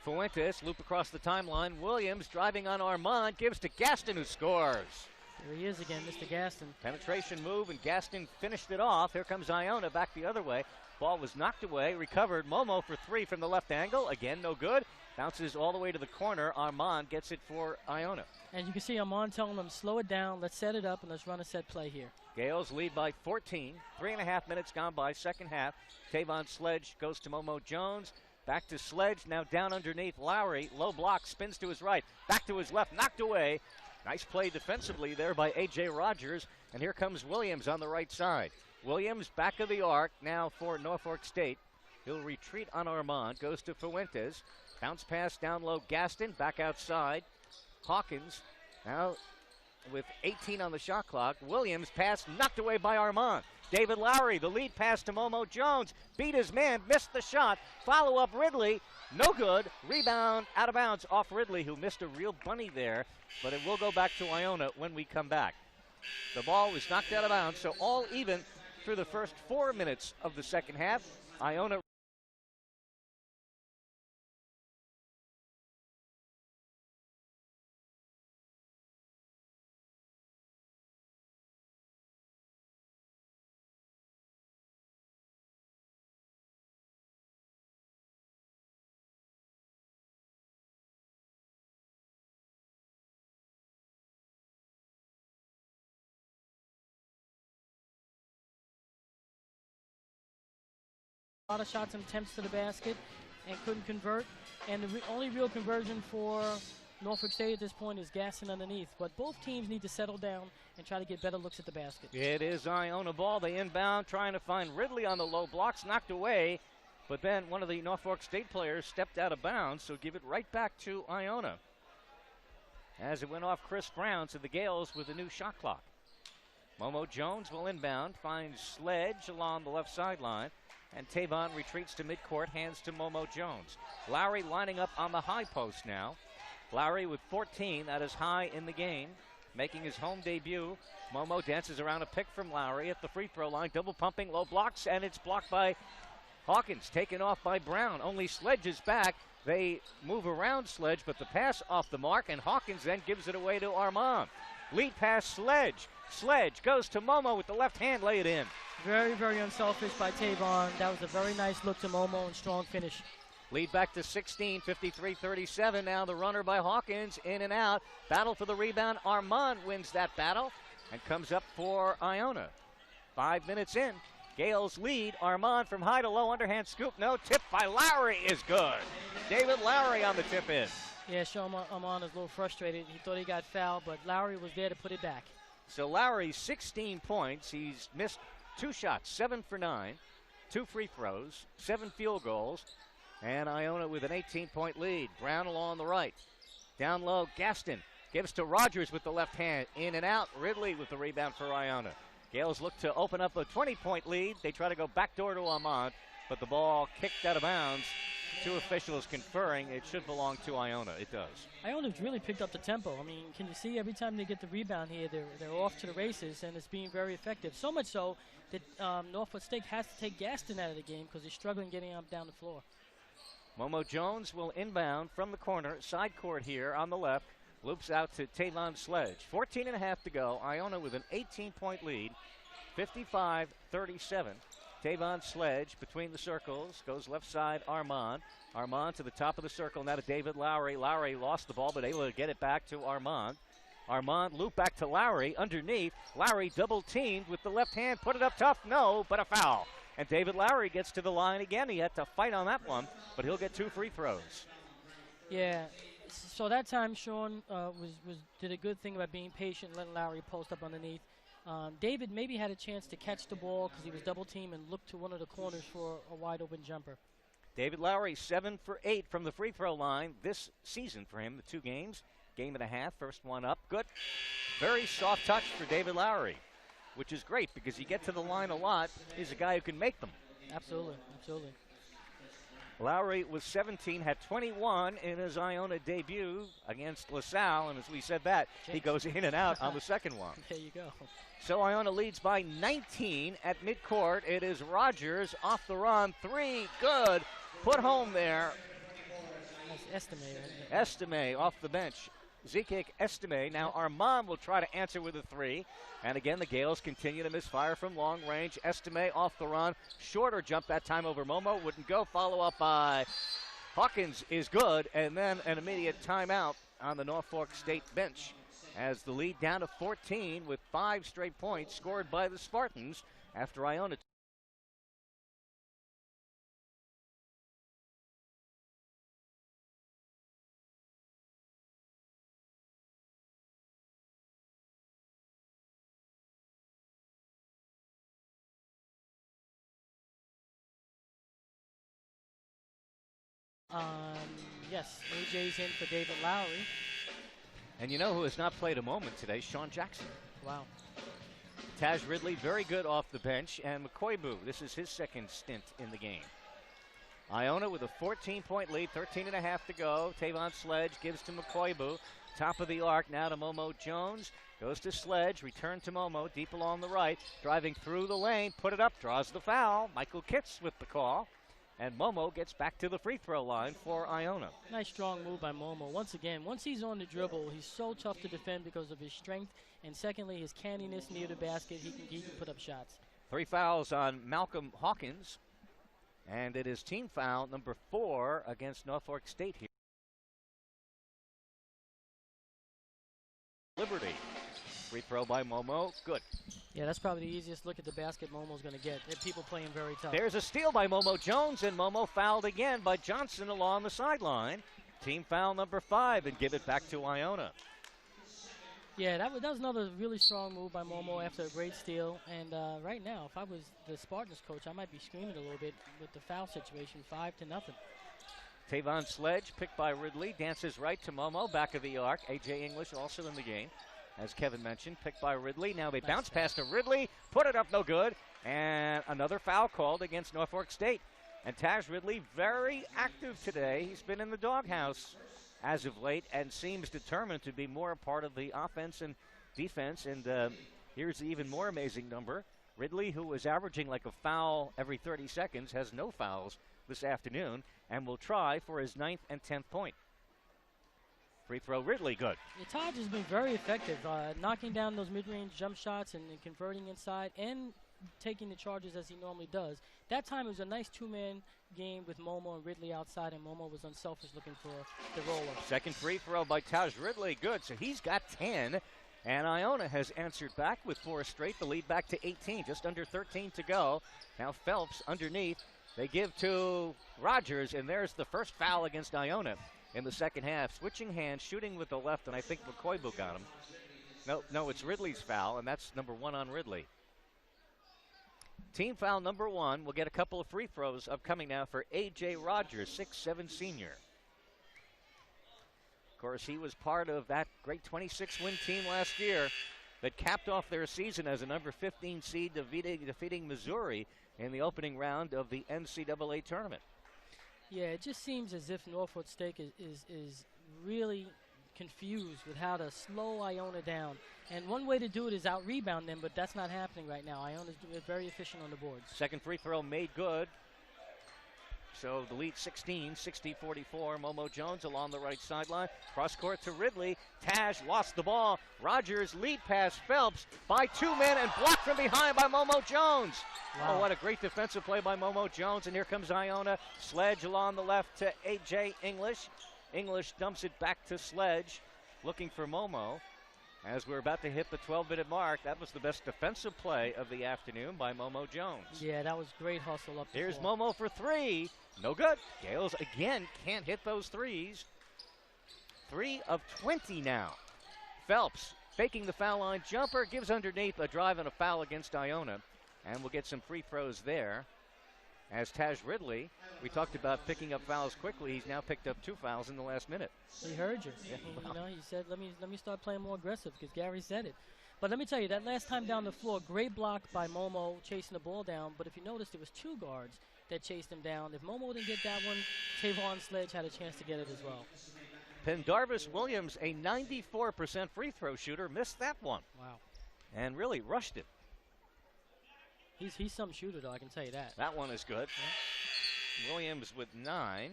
Fuentes, loop across the timeline. Williams driving on Armand, gives to Gaston, who scores. There he is again, Mr. Gaston. Penetration move, and Gaston finished it off. Here comes Iona back the other way. Ball was knocked away, recovered. Momo for 3 from the left angle. Again, no good. Bounces all the way to the corner. Armand gets it for Iona. And you can see Armand telling them, slow it down, let's set it up, and let's run a set play here. Gales lead by 14. 3.5 minutes gone by, second half. Tavon Sledge goes to Momo Jones. Back to Sledge, now down underneath Lowry. Low block, spins to his right. Back to his left, knocked away. Nice play defensively there by A.J. Rogers. And here comes Williams on the right side. Williams back of the arc now for Norfolk State. He'll retreat on Armand, goes to Fuentes. Bounce pass down low, Gaston, back outside. Hawkins now with 18 on the shot clock. Williams pass knocked away by Armand. David Lowry, the lead pass to Momo Jones. Beat his man, missed the shot. Follow up Ridley, no good. Rebound out of bounds off Ridley, who missed a real bunny there. But it will go back to Iona when we come back. The ball was knocked out of bounds, so all even through the first 4 minutes of the second half. Iona a lot of shots and attempts to the basket and couldn't convert. And the only real conversion for Norfolk State at this point is Gaston underneath. But both teams need to settle down and try to get better looks at the basket. It is Iona ball. They inbound, trying to find Ridley on the low blocks, knocked away. But then one of the Norfolk State players stepped out of bounds, so give it right back to Iona. As it went off Chris Brown to the Gales with a new shot clock. Momo Jones will inbound, finds Sledge along the left sideline. And Tavon retreats to midcourt, hands to Momo Jones. Lowry lining up on the high post now. Lowry with 14, that is high in the game, making his home debut. Momo dances around a pick from Lowry at the free throw line, double pumping, low blocks, and it's blocked by Hawkins, taken off by Brown. Only Sledge is back. They move around Sledge, but the pass off the mark, and Hawkins then gives it away to Armand. Lead pass Sledge. Sledge goes to Momo with the left hand, lay it in. Very, very unselfish by Tavon. That was a very nice look to Momo and strong finish. Lead back to 16, 53-37. Now the runner by Hawkins, in and out. Battle for the rebound. Armand wins that battle and comes up for Iona. 5 minutes in. Gales lead. Armand from high to low, underhand scoop. No, tip by Lowry is good. David Lowry on the tip in. Yeah, Amon is a little frustrated. He thought he got fouled, but Lowry was there to put it back. So Lowry, 16 points. He's missed 2 shots, 7 for 9, 2 free throws, 7 field goals, and Iona with an 18-point lead. Brown along the right. Down low, Gaston gives to Rogers with the left hand. In and out, Ridley with the rebound for Iona. Gales look to open up a 20-point lead. They try to go backdoor to Ahmad, but the ball kicked out of bounds. 2 officials conferring it should belong to Iona. It does. Iona's really picked up the tempo. I mean, can you see every time they get the rebound here, they're off to the races, and it's being very effective. So much so that Norfolk State has to take Gaston out of the game because they're struggling getting up down the floor. Momo Jones will inbound from the corner, side court here on the left. Loops out to Tavon Sledge. 14 and a half to go. Iona with an 18-point lead, 55-37. Tavon Sledge between the circles, goes left side Armand. Armand to the top of the circle, now to David Lowry. Lowry lost the ball, but able to get it back to Armand. Armand loop back to Lowry, underneath. Lowry double teamed with the left hand, put it up tough, no, but a foul. And David Lowry gets to the line again. He had to fight on that one, but he'll get 2 free throws. Yeah, so that time Sean did a good thing about being patient, letting Lowry post up underneath. David maybe had a chance to catch the ball because he was double teamed and looked to one of the corners for a wide open jumper. David Lowry 7 for 8 from the free throw line this season for him. The 2 games, game and a half, first one up, good. Very soft touch for David Lowry, which is great because you get to the line a lot. He's a guy who can make them. Absolutely, absolutely. Lowry was 17, had 21 in his Iona debut against LaSalle, and as we said that, he goes in and out on the second one. There you go. So Iona leads by 19 at midcourt. It is Rogers off the run, 3, good. Put home there. That's Estime, right? Estime off the bench. Zekik Estime. Now Armand will try to answer with a 3. And again, the Gales continue to misfire from long range. Estime off the run. Shorter jump that time over Momo. Wouldn't go. Follow up by Hawkins is good. And then an immediate timeout on the Norfolk State bench as the lead down to 14 with 5 straight points scored by the Spartans after Iona. Yes, AJ's in for David Lowry. And you know who has not played a moment today? Sean Jackson. Wow. Taj Ridley, very good off the bench. And McCoybu, this is his second stint in the game. Iona with a 14-point lead, 13 and a half to go. Tavon Sledge gives to McCoybu. Top of the arc now to Momo Jones. Goes to Sledge, return to Momo, deep along the right. Driving through the lane, put it up, draws the foul. Michael Kitts with the call. And Momo gets back to the free throw line for Iona. Nice strong move by Momo. Once again, once he's on the dribble, he's so tough to defend because of his strength. And secondly, his canniness near the basket, he can put up shots. 3 fouls on Malcolm Hawkins. And it is team foul number 4 against Norfolk State here. Liberty. Free throw by Momo. Good. Yeah, that's probably the easiest look at the basket Momo's going to get. People playing very tough. There's a steal by Momo Jones, and Momo fouled again by Johnson along the sideline. Team foul number 5, and give it back to Iona. Yeah, that was another really strong move by Momo after a great steal. And right now, if I was the Spartans coach, I might be screaming a little bit with the foul situation, 5-0. Tavon Sledge, picked by Ridley, dances right to Momo, back of the arc. A.J. English also in the game. As Kevin mentioned, picked by Ridley. Now they bounce pass to Ridley, put it up, no good. And another foul called against Norfolk State. And Taj Ridley, very active today. He's been in the doghouse as of late and seems determined to be more a part of the offense and defense. And here's the even more amazing number. Ridley, who was averaging like a foul every 30 seconds, has no fouls this afternoon and will try for his 9th and 10th point. Free throw, Ridley, good. Yeah, Taj has been very effective, knocking down those mid-range jump shots and converting inside and taking the charges as he normally does. That time it was a nice 2-man game with Momo and Ridley outside, and Momo was unselfish looking for the roll-up. Second free throw by Taj Ridley, good. So he's got 10, and Iona has answered back with 4 straight. The lead back to 18, just under 13 to go. Now Phelps underneath. They give to Rogers, and there's the first foul against Iona. in the second half. Switching hands, shooting with the left, and I think McCoybu got him. No, it's Ridley's foul, and that's number 1 on Ridley. Team foul number 1. We'll get a couple of free throws upcoming now for A.J. Rogers, 6'7" senior. Of course, he was part of that great 26-win team last year that capped off their season as a number 15 seed, defeating Missouri in the opening round of the NCAA tournament. Yeah, it just seems as if Norfolk State is really confused with how to slow Iona down. And one way to do it is out-rebound them, but that's not happening right now. Iona's very efficient on the boards. Second free throw made good. So the lead 16, 60-44. Momo Jones along the right sideline. Cross court to Ridley. Taj lost the ball. Rogers lead pass Phelps by 2 men and blocked from behind by Momo Jones. Wow. Oh, what a great defensive play by Momo Jones. And here comes Iona. Sledge along the left to A.J. English. English dumps it back to Sledge, looking for Momo. As we're about to hit the 12-minute mark, that was the best defensive play of the afternoon by Momo Jones. Yeah, that was great hustle up the Here's floor. Momo for 3. No good. Gales again can't hit those threes. 3 of 20 now. Phelps faking the foul line jumper, gives underneath, a drive and a foul against Iona. And we'll get some free throws there. As Taj Ridley, we talked about picking up fouls quickly. He's now picked up 2 fouls in the last minute. He heard you. Yeah. You know, he said, let me start playing more aggressive, because Gary said it. But let me tell you, that last time down the floor, great block by Momo chasing the ball down. But if you notice, there was 2 guards that chased him down. If Momo didn't get that one, Tavon Sledge had a chance to get it as well. Pendarvis Williams, a 94% free throw shooter, missed that one. Wow. And really rushed it. He's some shooter, though, I can tell you that. That one is good. Yeah. Williams with 9,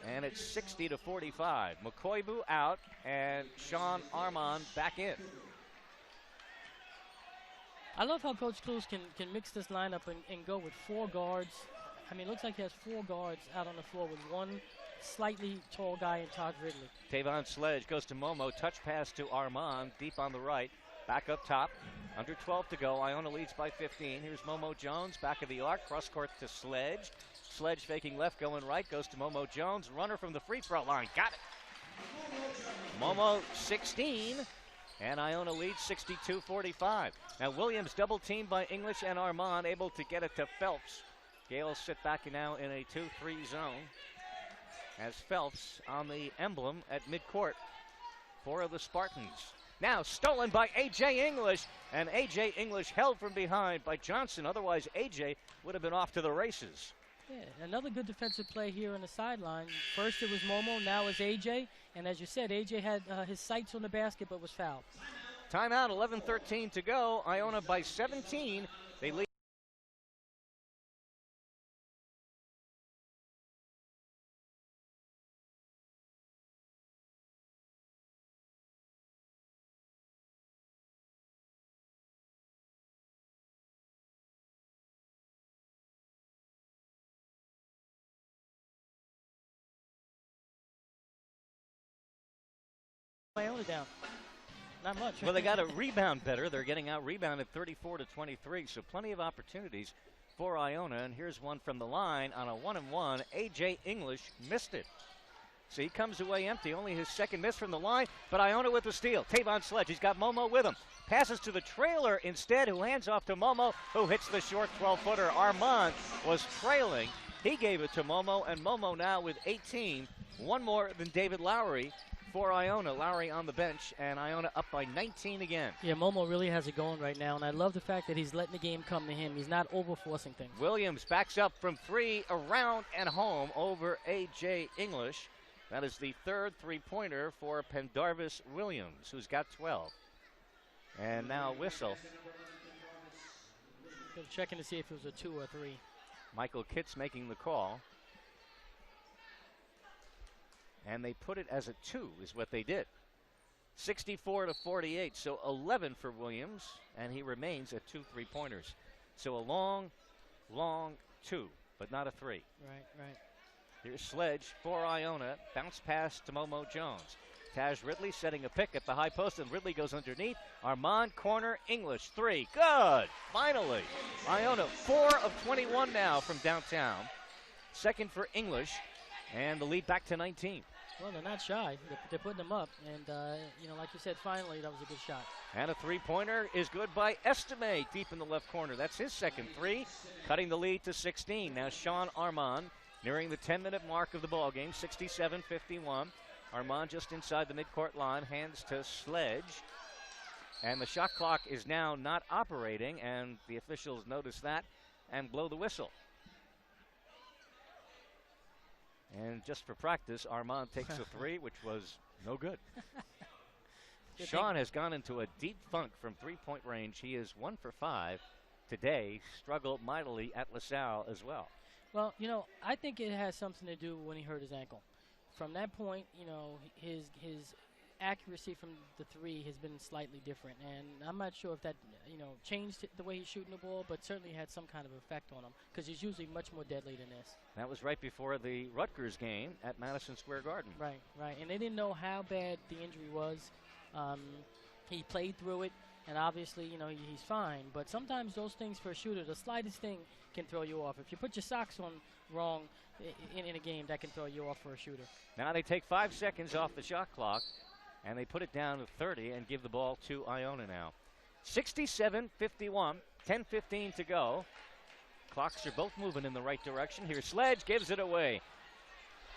and it's 60-45. McCoybu out, and Sean Armand back in. I love how Coach Clues can mix this lineup and go with 4 guards. I mean, it looks like he has 4 guards out on the floor with 1 slightly tall guy in Todd Ridley. Tavon Sledge goes to Momo. Touch pass to Armand, deep on the right. Back up top. Under 12 to go. Iona leads by 15. Here's Momo Jones, back of the arc. Cross court to Sledge. Sledge faking left, going right. Goes to Momo Jones. Runner from the free throw line. Got it. Momo 16. And Iona leads 62-45. Now Williams double teamed by English and Armand, able to get it to Phelps. Gales sit back now in a 2-3 zone. As Phelps on the emblem at midcourt for the Spartans. Now stolen by A.J. English, and A.J. English held from behind by Johnson. Otherwise, A.J. would have been off to the races. Yeah, another good defensive play here on the sideline. First it was Momo, now it's A.J. And as you said, A.J. had his sights on the basket but was fouled. Timeout, 11:13 to go. Iona by 17. They lead. Iona down. Not much. Well, they got to rebound better. They're getting out rebounded 34-23, so plenty of opportunities for Iona. And here's one from the line on a 1-and-1. A.J. English missed it. So he comes away empty, only his second miss from the line, but Iona with the steal. Tavon Sledge, he's got Momo with him. Passes to the trailer instead, who hands off to Momo, who hits the short 12-footer. Armand was trailing. He gave it to Momo, and Momo now with 18. One more than David Lowry for Iona. Lowry on the bench, and Iona up by 19 again. Yeah, Momo really has it going right now, and I love the fact that he's letting the game come to him. He's not over-forcing things. Williams backs up from 3, around and home over A.J. English. That is the 3rd three-pointer for Pendarvis Williams, who's got 12. And now whistle. Been checking to see if it was a 2 or 3. Michael Kitts making the call. And they put it as a 2 is what they did. 64-48, so 11 for Williams, and he remains at 2 3-pointers. So a long, long 2, but not a 3. Right. Here's Sledge for Iona. Bounce pass to Momo Jones. Taj Ridley setting a pick at the high post, and Ridley goes underneath. Armand corner, English 3. Good! Finally. Iona 4 of 21 now from downtown. Second for English, and the lead back to 19. Well, they're not shy. They're putting them up. And, you know, like you said, finally, that was a good shot. And a three-pointer is good by Estime, deep in the left corner. That's his second three, cutting the lead to 16. Now Sean Armand nearing the 10-minute mark of the ball game, 67-51. Armand just inside the midcourt line, hands to Sledge. And the shot clock is now not operating, and the officials notice that and blow the whistle. And just for practice, Armand takes a three, which was no good. Sean has gone into a deep funk from three-point range. He is 1 for 5 today, struggled mightily at LaSalle as well. Well, you know, I think it has something to do when he hurt his ankle. From that point, you know, his accuracy from the three has been slightly different, and I'm not sure if that, you know, changed the way he's shooting the ball, but certainly had some kind of effect on him, because he's usually much more deadly than this. That was right before the Rutgers game at Madison Square Garden. Right, and they didn't know how bad the injury was. He played through it, and obviously, you know, he's fine, but sometimes those things for a shooter, the slightest thing can throw you off. If you put your socks on wrong in a game, that can throw you off for a shooter. Now they take 5 seconds off the shot clock, and they put it down to 30 and give the ball to Iona now. 67-51, 10:15 to go. Clocks are both moving in the right direction. Here Sledge gives it away.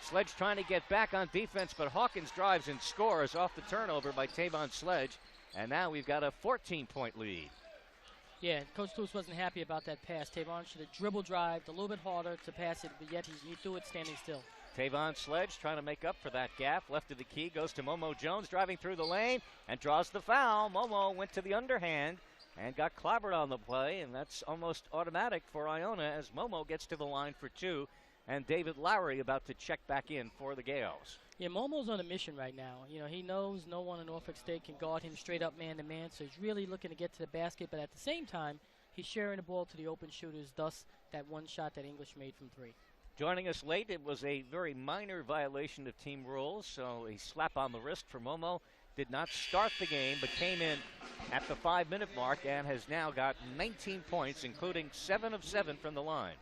Sledge trying to get back on defense, but Hawkins drives and scores off the turnover by Tavon Sledge. And now we've got a 14-point lead. Yeah, Coach Lewis wasn't happy about that pass. Tavon should have dribble drived a little bit harder to pass it, but yet he threw it standing still. Tavon Sledge trying to make up for that gap. Left of the key goes to Momo Jones, driving through the lane and draws the foul. Momo went to the underhand and got clobbered on the play, and that's almost automatic for Iona as Momo gets to the line for two, and David Lowry about to check back in for the Gales. Yeah, Momo's on a mission right now. You know, he knows no one in Norfolk State can guard him straight up man-to-man, so he's really looking to get to the basket, but at the same time, he's sharing the ball to the open shooters, thus that one shot that English made from three. Joining us late, it was a very minor violation of team rules, so a slap on the wrist for Momo. Did not start the game, but came in at the 5-minute mark and has now got 19 points, including 7 of 7 from the line.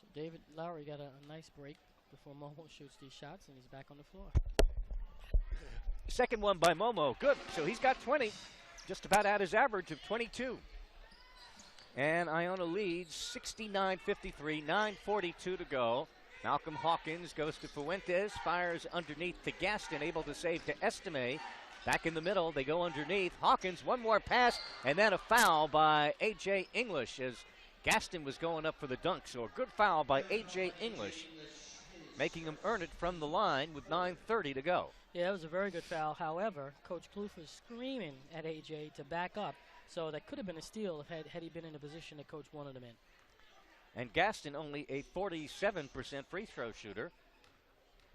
So David Lowry got a nice break before Momo shoots these shots, and he's back on the floor. Second one by Momo, good. So he's got 20, just about at his average of 22. And Iona leads 69-53, 9:42 to go. Malcolm Hawkins goes to Fuentes, fires underneath to Gaston, able to save to Estime. Back in the middle, they go underneath. Hawkins, one more pass, and then a foul by A.J. English as Gaston was going up for the dunk. So a good foul by A.J. English, making him earn it from the line with 9:30 to go. Yeah, that was a very good foul. However, Coach Kloof was screaming at A.J. to back up. So that could have been a steal had he been in a position that Coach wanted him in. And Gaston only a 47% free throw shooter.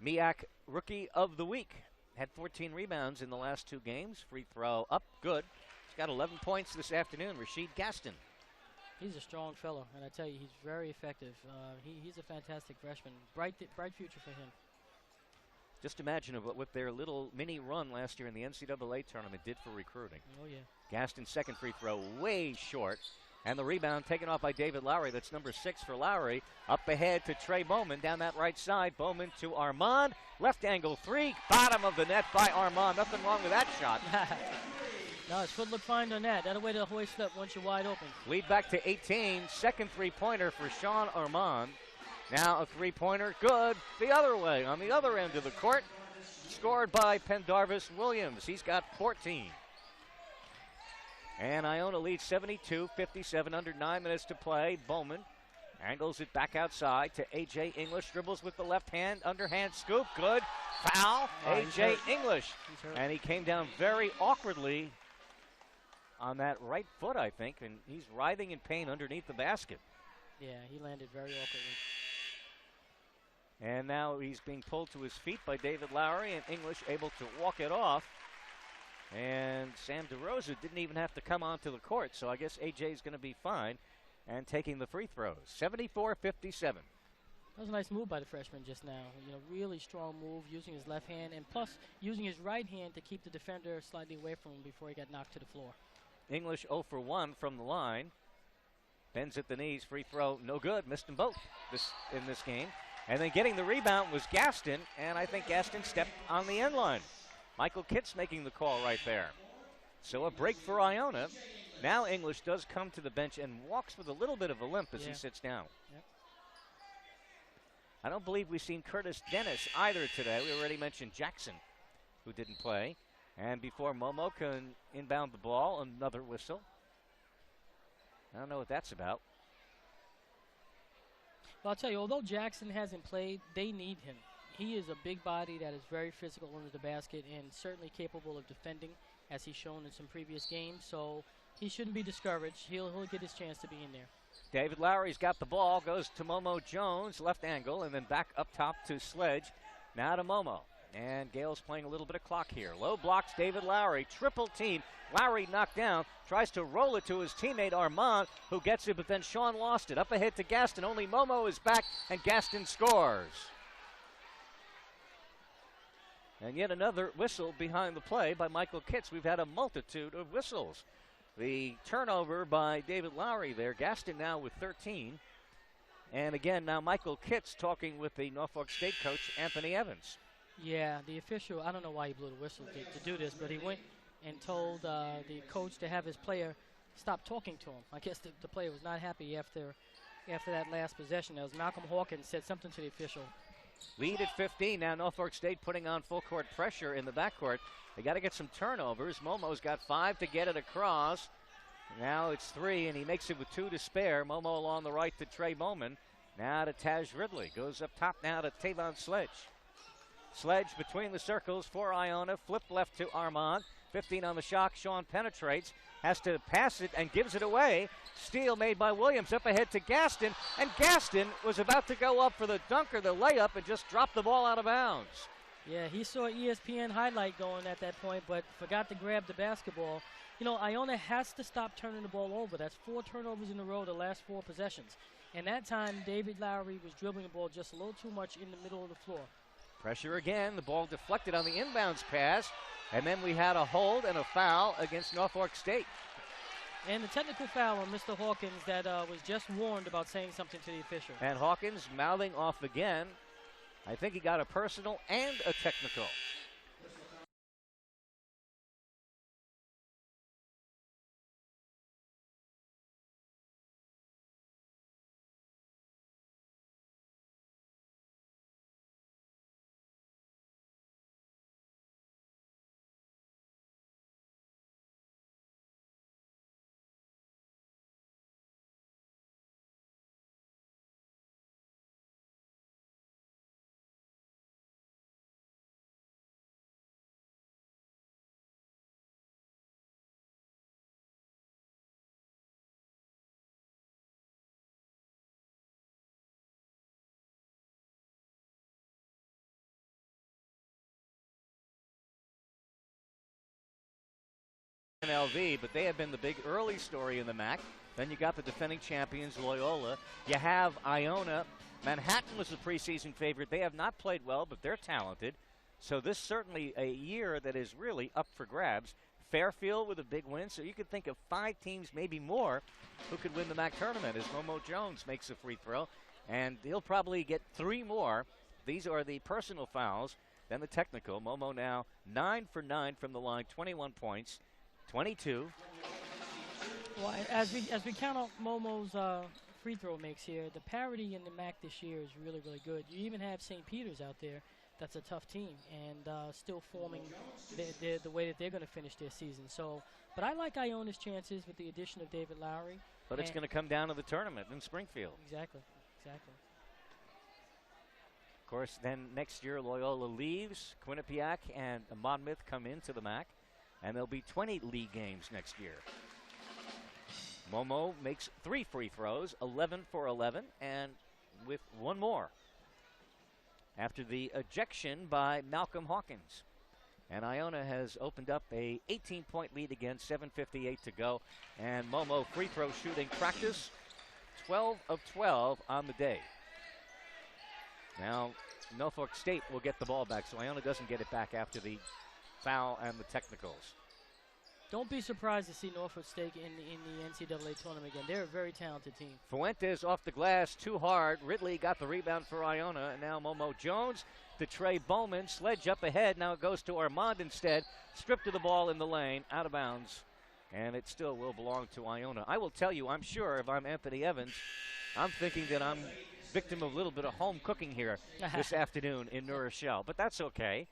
Miak, Rookie of the Week. Had 14 rebounds in the last 2 games. Free throw up, good. He's got 11 points this afternoon, Rashid Gaston. He's a strong fellow, and I tell you, he's very effective. He's a fantastic freshman. Bright future for him. Just imagine what their little mini run last year in the NCAA tournament did for recruiting. Oh, yeah. Gaston's second free throw way short. And the rebound taken off by David Lowry. That's number 6 for Lowry. Up ahead to Trey Bowman down that right side. Bowman to Armand. Left angle three. Bottom of the net by Armand. Nothing wrong with that shot. No, his foot looked fine on that. That'll way to hoist up once you're wide open. Lead back to 18. Second three-pointer for Sean Armand. Now a three-pointer. Good. The other way on the other end of the court. Scored by Pendarvis Williams. He's got 14. And Iona leads 72-57, under 9 minutes to play. Bowman angles it back outside to A.J. English. Dribbles with the left hand, underhand scoop. Good. Foul. A.J. English. And he came down very awkwardly on that right foot, I think, and he's writhing in pain underneath the basket. Yeah, he landed very awkwardly. And now he's being pulled to his feet by David Lowry, and English able to walk it off. And Sam DeRosa didn't even have to come onto the court, so I guess A.J. is going to be fine and taking the free throws. 74-57. That was a nice move by the freshman just now. You know, really strong move, using his left hand, and plus using his right hand to keep the defender slightly away from him before he got knocked to the floor. English 0 for 1 from the line. Bends at the knees, free throw, no good. Missed them both in this game. And then getting the rebound was Gaston, and I think Gaston stepped on the end line. Michael Kitts making the call right there. So a break for Iona. Now English does come to the bench and walks with a little bit of a limp as he sits down. Yep. I don't believe we've seen Curtis Dennis either today. We already mentioned Jackson, who didn't play. And before Momo can inbound the ball, another whistle. I don't know what that's about. Well, I'll tell you, although Jackson hasn't played, they need him. He is a big body that is very physical under the basket and certainly capable of defending, as he's shown in some previous games. So he shouldn't be discouraged. He'll get his chance to be in there. David Lowry's got the ball, goes to Momo Jones, left angle, and then back up top to Sledge. Now to Momo. And Gale's playing a little bit of clock here. Low blocks David Lowry, triple team. Lowry knocked down, tries to roll it to his teammate Armand, who gets it, but then Sean lost it. Up ahead to Gaston, only Momo is back, and Gaston scores. And yet another whistle behind the play by Michael Kitts. We've had a multitude of whistles. The turnover by David Lowry there. Gaston now with 13. And again, now Michael Kitts talking with the Norfolk State coach, Anthony Evans. Yeah, the official, I don't know why he blew the whistle to do this, but he went and told the coach to have his player stop talking to him. I guess the player was not happy after that last possession. That was Malcolm Hawkins said something to the official. Lead at 15. Now Norfolk State putting on full court pressure in the backcourt. They got to get some turnovers. Momo's got 5 to get it across. Now it's 3, and he makes it with 2 to spare. Momo along the right to Trey Bowman. Now to Taj Ridley. Goes up top now to Tavon Sledge. Sledge between the circles for Iona. Flip left to Armand. 15 on the shot. Sean penetrates. Has to pass it and gives it away. Steal made by Williams. Up ahead to Gaston. And Gaston was about to go up for the dunk or the layup and just dropped the ball out of bounds. Yeah, he saw ESPN highlight going at that point, but forgot to grab the basketball. You know, Iona has to stop turning the ball over. That's 4 turnovers in a row the last 4 possessions. And that time, David Lowry was dribbling the ball just a little too much in the middle of the floor. Pressure again. The ball deflected on the inbounds pass. And then we had a hold and a foul against Norfolk State. And the technical foul on Mr. Hawkins that was just warned about saying something to the official. And Hawkins mouthing off again. I think he got a personal and a technical. LV, but they have been the big early story in the MAC. Then you got the defending champions, Loyola. You have Iona. Manhattan was the preseason favorite. They have not played well, but they're talented. So this is certainly a year that is really up for grabs. Fairfield with a big win, so you could think of 5 teams, maybe more, who could win the MAC tournament as Momo Jones makes a free throw. And he'll probably get 3 more. These are the personal fouls, then the technical. Momo now 9 for 9 from the line, 21 points. 22. Well, as we count out Momo's free throw makes here, the parity in the MAC this year is really, really good. You even have St. Peter's out there. That's a tough team and still forming the way that they're going to finish their season. So, but I like Iona's chances with the addition of David Lowry. But it's going to come down to the tournament in Springfield. Exactly. Of course, then next year Loyola leaves. Quinnipiac and Monmouth come into the MAC. And there'll be 20 league games next year. Momo makes 3 free throws, 11 for 11, and with 1 more after the ejection by Malcolm Hawkins. And Iona has opened up a 18-point lead again, 7:58 to go. And Momo free throw shooting practice, 12 of 12 on the day. Now, Norfolk State will get the ball back, so Iona doesn't get it back after the foul and the technicals. Don't be surprised to see Norfolk State in the NCAA tournament again. They're a very talented team. Fuentes off the glass, too hard. Ridley got the rebound for Iona, and now Momo Jones to Trey Bowman. Sledge up ahead. Now it goes to Armand instead. Stripped of the ball in the lane, out of bounds, and it still will belong to Iona. I will tell you, I'm sure if I'm Anthony Evans, I'm thinking that I'm victim of a little bit of home cooking here this afternoon in New Rochelle, but that's okay.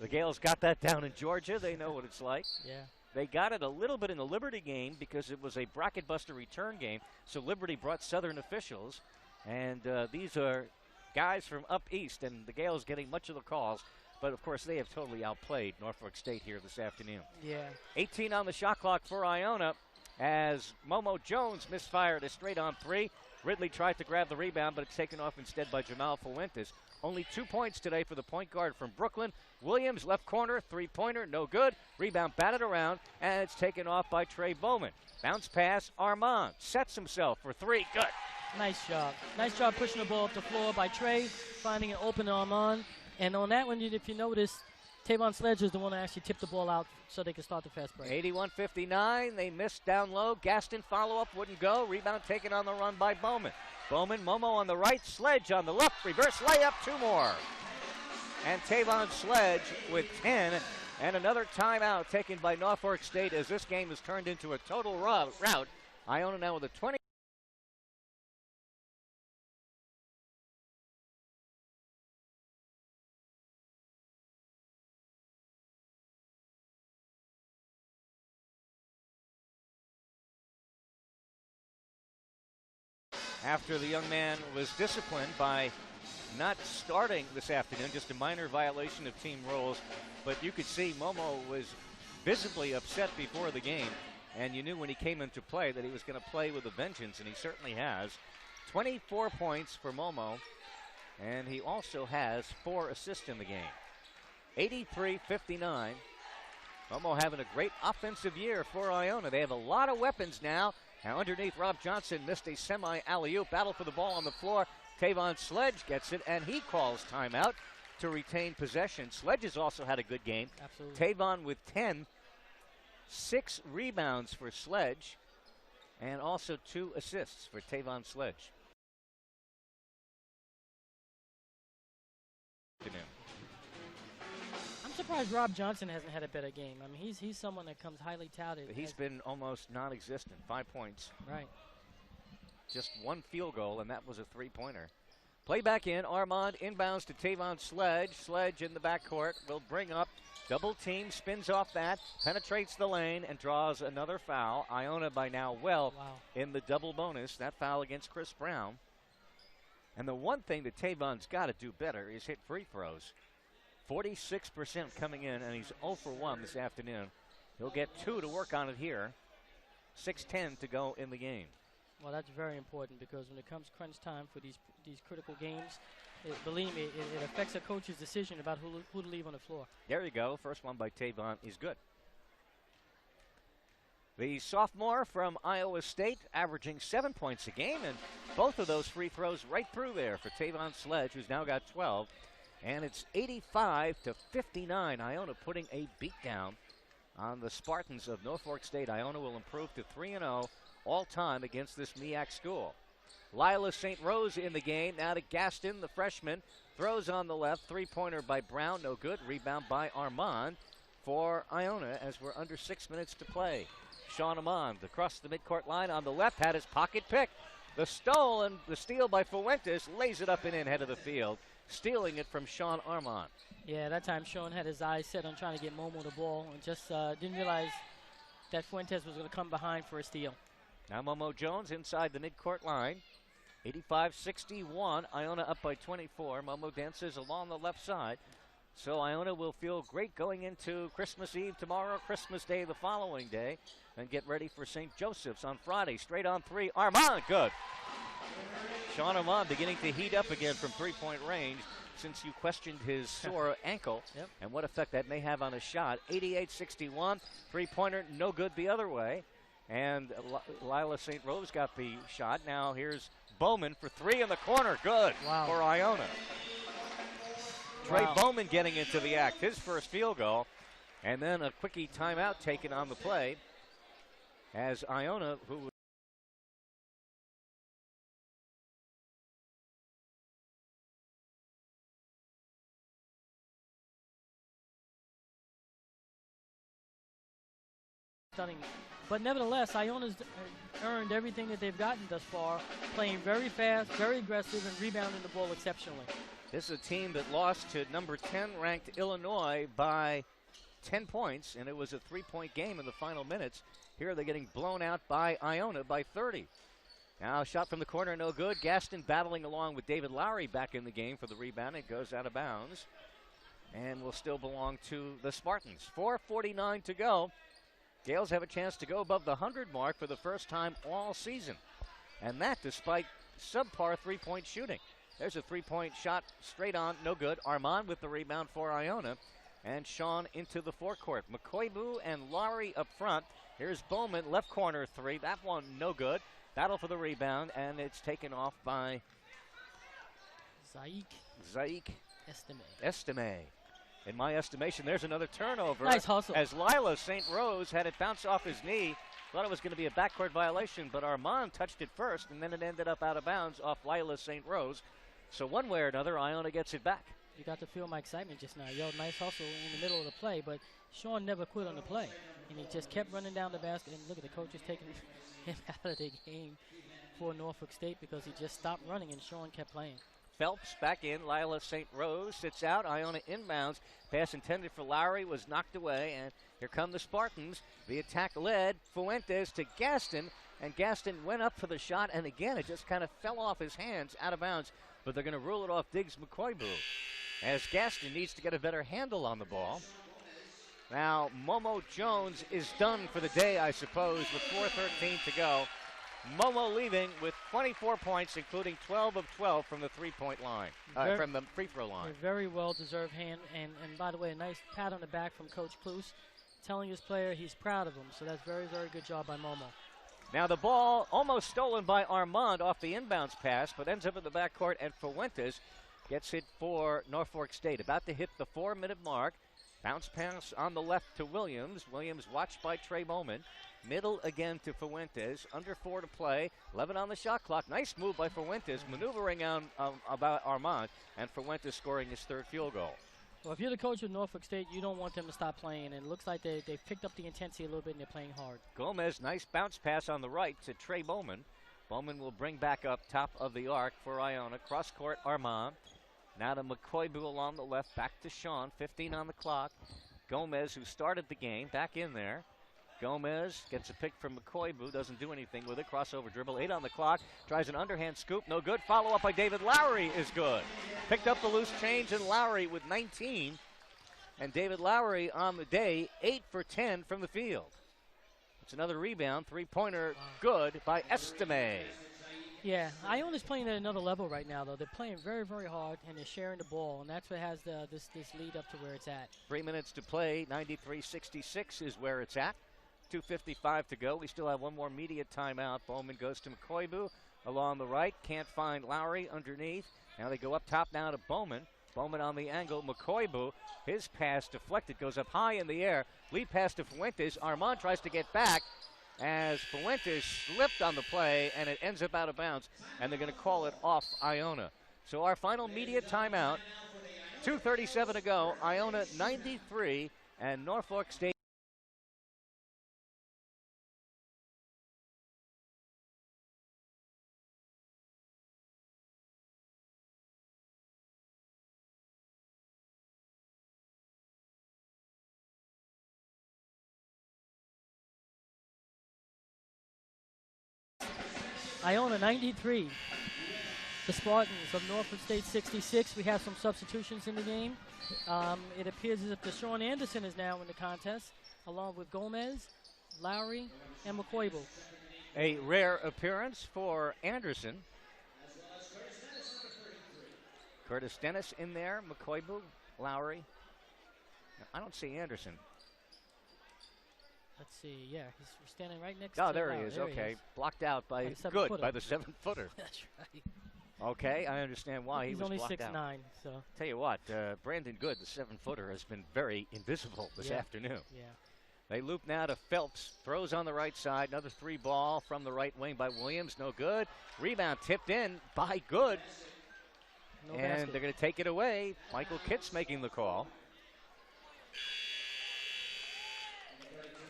The Gales got that down in Georgia. They know what it's like. Yeah. They got it a little bit in the Liberty game because it was a bracket buster return game, so Liberty brought Southern officials, and these are guys from up east, and the Gales getting much of the calls, but of course they have totally outplayed Norfolk State here this afternoon. Yeah. 18 on the shot clock for Iona as Momo Jones misfired a straight-on three. Ridley tried to grab the rebound, but it's taken off instead by Jamal Fuentes. Only 2 points today for the point guard from Brooklyn. Williams, left corner, three-pointer, no good. Rebound batted around, and it's taken off by Trey Bowman. Bounce pass, Armand sets himself for three. Good. Nice job. Nice job pushing the ball up the floor by Trey, finding an open Armand. And on that one, if you notice, Tavon Sledge is the one that actually tipped the ball out so they could start the fast break. 81-59. They missed down low. Gaston follow-up wouldn't go. Rebound taken on the run by Bowman. Bowman, Momo on the right, Sledge on the left. Reverse layup, 2 more. And Tavon Sledge with 10. And another timeout taken by Norfolk State as this game has turned into a total rout. Iona now with a 20. After the young man was disciplined by not starting this afternoon, just a minor violation of team rules, but you could see Momo was visibly upset before the game, and you knew when he came into play that he was going to play with a vengeance, and he certainly has. 24 points for Momo, and he also has 4 assists in the game. 83-59. Momo having a great offensive year for Iona. They have a lot of weapons now. Now underneath, Rob Johnson missed a semi-alley-oop. Battle for the ball on the floor. Tavon Sledge gets it, and he calls timeout to retain possession. Sledge has also had a good game. Absolutely. Tavon with 10. 6 rebounds for Sledge, and also 2 assists for Tavon Sledge. I'm surprised Rob Johnson hasn't had a better game. I mean, he's someone that comes highly touted. He's been almost non-existent. 5 points. Right. Just 1 field goal, and that was a 3-pointer. Play back in. Armand inbounds to Tavon Sledge. Sledge in the backcourt will bring up. Double team, spins off that, penetrates the lane, and draws another foul. Iona by now in the double bonus. That foul against Chris Brown. And the one thing that Tavon's got to do better is hit free throws. 46% coming in, and he's 0 for 1 this afternoon. He'll get 2 to work on it here. 6:10 to go in the game. Well, that's very important because when it comes crunch time for these critical games, believe me, it affects a coach's decision about who to leave on the floor. There you go. First one by Tavon is good. The sophomore from Iowa State averaging 7 points a game, and both of those free throws right through there for Tavon Sledge, who's now got 12. And it's 85-59. Iona putting a beat down on the Spartans of Norfolk State. Iona will improve to 3-0 all-time against this MEAC school. Lila St. Rose in the game. Now to Gaston, the freshman. Throws on the left. Three-pointer by Brown. No good. Rebound by Armand for Iona as we're under 6 minutes to play. Sean Armand across the midcourt line on the left. Had his pocket pick. The steal by Fuentes. Lays it up and in head of the field. Stealing it from Sean Armand. Yeah, that time Sean had his eyes set on trying to get Momo the ball and just didn't realize that Fuentes was going to come behind for a steal. Now Momo Jones inside the midcourt line. 85-61. Iona up by 24. Momo dances along the left side. So Iona will feel great going into Christmas Eve tomorrow, Christmas Day the following day, and get ready for St. Joseph's on Friday. Straight on 3. Armand, good. Sean Armand beginning to heat up again from three-point range since you questioned his sore ankle and what effect that may have on his shot. 88-61. Three-pointer, no good the other way. And Lila St. Rose got the shot. Now here's Bowman for 3 in the corner. Good for Iona. Trey Bowman getting into the act. His first field goal. And then a quickie timeout taken on the play as Iona, who was stunning. But nevertheless, Iona's earned everything that they've gotten thus far, playing very fast, very aggressive, and rebounding the ball exceptionally. This is a team that lost to number 10 ranked Illinois by 10 points, and it was a 3-point game in the final minutes. Here they're getting blown out by Iona by 30. Now, shot from the corner, no good. Gaston battling along with David Lowry back in the game for the rebound. It goes out of bounds and will still belong to the Spartans. 4:49 to go. Gales have a chance to go above the 100 mark for the first time all season, and that despite subpar three-point shooting. There's a three-point shot straight on, no good. Armand with the rebound for Iona, and Sean into the forecourt. McCoybu and Lowry up front. Here's Bowman, left corner three. That one no good. Battle for the rebound, and it's taken off by Zaik Estime. In my estimation, there's another turnover. Nice hustle. As Lila St. Rose had it bounce off his knee. Thought it was going to be a backcourt violation, but Armand touched it first, and then it ended up out of bounds off Lila St. Rose. So one way or another, Iona gets it back. You got to feel my excitement just now. Yo, nice hustle in the middle of the play, but Sean never quit on the play. And he just kept running down the basket. And look at the coach is taking him out of the game for Norfolk State because he just stopped running and Sean kept playing. Phelps back in. Lila St. Rose sits out. Iona inbounds. Pass intended for Lowry was knocked away. And here come the Spartans. The attack led Fuentes to Gaston. And Gaston went up for the shot. And again, it just kind of fell off his hands out of bounds. But they're going to rule it off Diggs McCoybu, as Gaston needs to get a better handle on the ball. Now, Momo Jones is done for the day, I suppose, with 4:13 to go. Momo leaving with 24 points, including 12 of 12 from the three-point line, from the free throw line. A very well-deserved hand. And by the way, a nice pat on the back from Coach Cluse, telling his player he's proud of him. So that's very, very good job by Momo. Now the ball almost stolen by Armand off the inbounds pass, but ends up in the backcourt, and Fuentes gets it for Norfolk State. About to hit the 4-minute mark. Bounce pass on the left to Williams. Williams watched by Trey Bowman. Middle again to Fuentes. Under 4 to play. 11 on the shot clock. Nice move by Fuentes, maneuvering on about Armand, and Fuentes scoring his third field goal. Well, if you're the coach of Norfolk State, you don't want them to stop playing, and it looks like they've picked up the intensity a little bit and they're playing hard. Gomez, nice bounce pass on the right to Trey Bowman. Bowman will bring back up top of the arc for Iona. Cross court, Armand. Now to McCoybu along the left, back to Sean, 15 on the clock. Gomez, who started the game, back in there. Gomez gets a pick from McCoybu, doesn't do anything with it. Crossover dribble, 8 on the clock. Tries an underhand scoop, no good. Follow up by David Lowry is good. Picked up the loose change, and Lowry with 19. And David Lowry on the day, 8 for 10 from the field. It's another rebound, three-pointer, good by Estime. Yeah, Iona's playing at another level right now, though. They're playing very, very hard, and they're sharing the ball, and that's what has this lead up to where it's at. 3 minutes to play, 93-66 is where it's at. 2:55 to go. We still have one more media timeout. Bowman goes to McCoybu along the right. Can't find Lowry underneath. Now they go up top now to Bowman. Bowman on the angle. McCoybu, his pass deflected, goes up high in the air. Lead pass to Fuentes. Armand tries to get back as Fuentes slipped on the play, and it ends up out of bounds, and they're going to call it off Iona. So our final media timeout, 2:37 to go. Iona 93 and Norfolk State. Iona 93. The Spartans of Norfolk State 66. We have some substitutions in the game. It appears as if Deshaun Anderson is now in the contest, along with Gomez, Lowry, and McCoybu. A rare appearance for Anderson. Curtis Dennis in there, McCoybu, Lowry. I don't see Anderson. Let's see, yeah, he's standing right next to Oh, there Lowry. he is, There okay. he is. Blocked out by, By the good, 7-footer. by the 7-footer. That's right. Okay, I understand why he He's was only blocked 6'9", out. so. Tell you what, Brandon Good, the 7-footer, has been very invisible this afternoon. Yeah. They loop now to Phelps. Throws on the right side. Another 3-ball from the right wing by Williams. No good. Rebound tipped in by Good. No and basket. They're going to take it away. Michael Kitts making the call.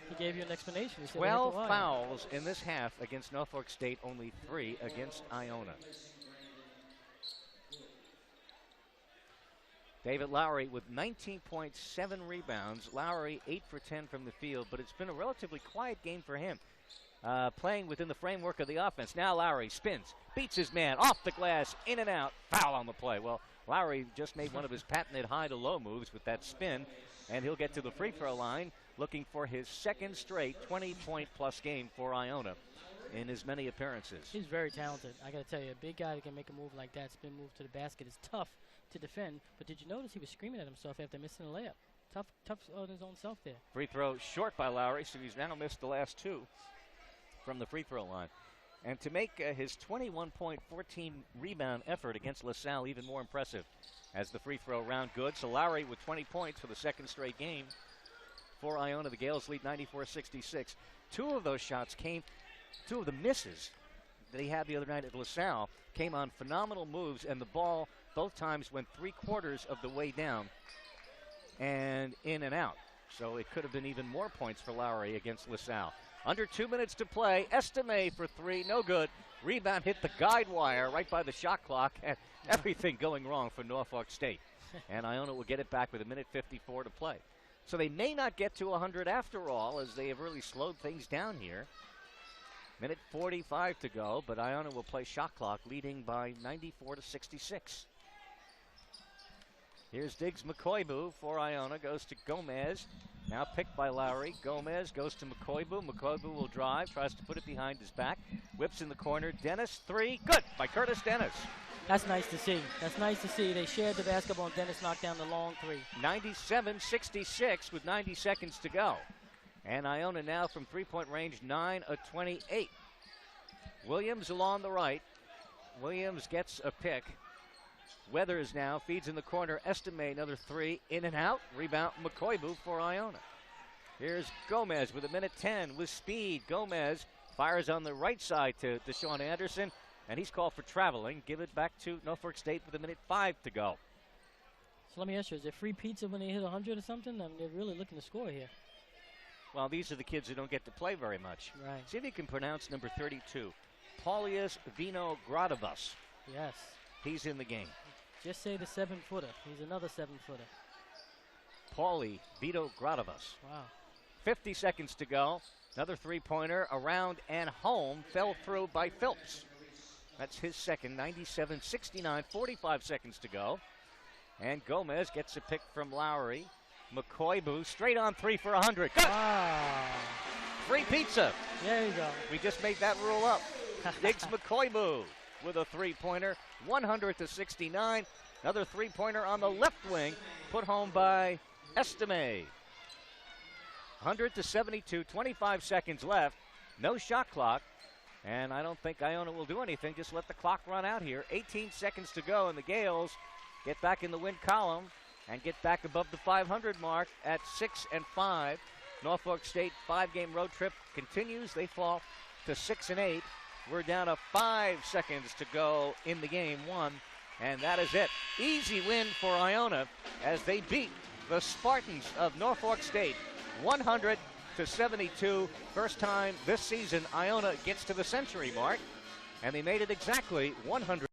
He gave you an explanation. He said 12 fouls in this half against Norfolk State, only 3 against Iona. David Lowry with 19.7 rebounds. Lowry 8 for 10 from the field, but it's been a relatively quiet game for him. Playing within the framework of the offense. Now Lowry spins, beats his man, off the glass, in and out, foul on the play. Well, Lowry just made one of his patented high-to-low moves with that spin, and he'll get to the free throw line looking for his second straight 20-point-plus game for Iona in as many appearances. He's very talented. I got to tell you, a big guy that can make a move like that, spin move to the basket, is tough to defend. But did you notice he was screaming at himself after missing a layup? Tough on his own self there. Free throw short by Lowry, so he's now missed the last 2 from the free throw line. And to make his 21.14 rebound effort against LaSalle even more impressive as the free throw round good. So Lowry with 20 points for the second straight game for Iona. The Gales lead 94-66. 2 of those shots came, 2 of the misses that he had the other night at LaSalle came on phenomenal moves, and the ball both times went 3/4 of the way down and in and out. So it could have been even more points for Lowry against LaSalle. Under 2 minutes to play. Estime for 3, no good. Rebound hit the guide wire right by the shot clock, and everything going wrong for Norfolk State. And Iona will get it back with 1:54 to play. So they may not get to 100 after all, as they have really slowed things down here. 1:45 to go, but Iona will play shot clock, leading by 94-66. Here's Diggs McCoybu for Iona, goes to Gomez. Now picked by Lowry. Gomez goes to McCoybu. McCoybu will drive, tries to put it behind his back. Whips in the corner. Dennis, 3. Good by Curtis Dennis. That's nice to see. That's nice to see. They shared the basketball, and Dennis knocked down the long 3. 97-66 with 90 seconds to go. And Iona now from three-point range, 9 of 28. Williams along the right. Williams gets a pick. Weathers now feeds in the corner. Estime, another 3, in and out. Rebound McCoybu for Iona. Here's Gomez with 1:10 with speed. Gomez fires on the right side to Deshaun Anderson, and he's called for traveling. Give it back to Norfolk State with 1:05 to go. So let me ask you, is there free pizza when they hit 100 or something? I mean, they're really looking to score here. Well, these are the kids who don't get to play very much. Right. See if you can pronounce number 32. Paulius Vinogradovas. Yes. He's in the game. Just say the 7-footer. He's another 7-footer. Paulie Vinogradovas. Wow. 50 seconds to go. Another 3-pointer around and home. Fell through by Phelps. That's his second. 97-69. 45 seconds to go. And Gomez gets a pick from Lowry. McCoybu straight on 3 for 100. Good. Wow. Free pizza. There you go. We just made that rule up. Diggs McCoybu with a 3-pointer. 100-69. Another 3-pointer on the left wing. Put home by Estime. 100-72. 25 seconds left. No shot clock. And I don't think Iona will do anything. Just let the clock run out here. 18 seconds to go, and the Gales get back in the win column and get back above the 500 mark at 6-5. Norfolk State 5-game road trip continues. They fall to 6-8. We're down to 5 seconds to go in the game 1, and that is it. Easy win for Iona as they beat the Spartans of Norfolk State 100-72. First time this season Iona gets to the century mark, and they made it exactly 100.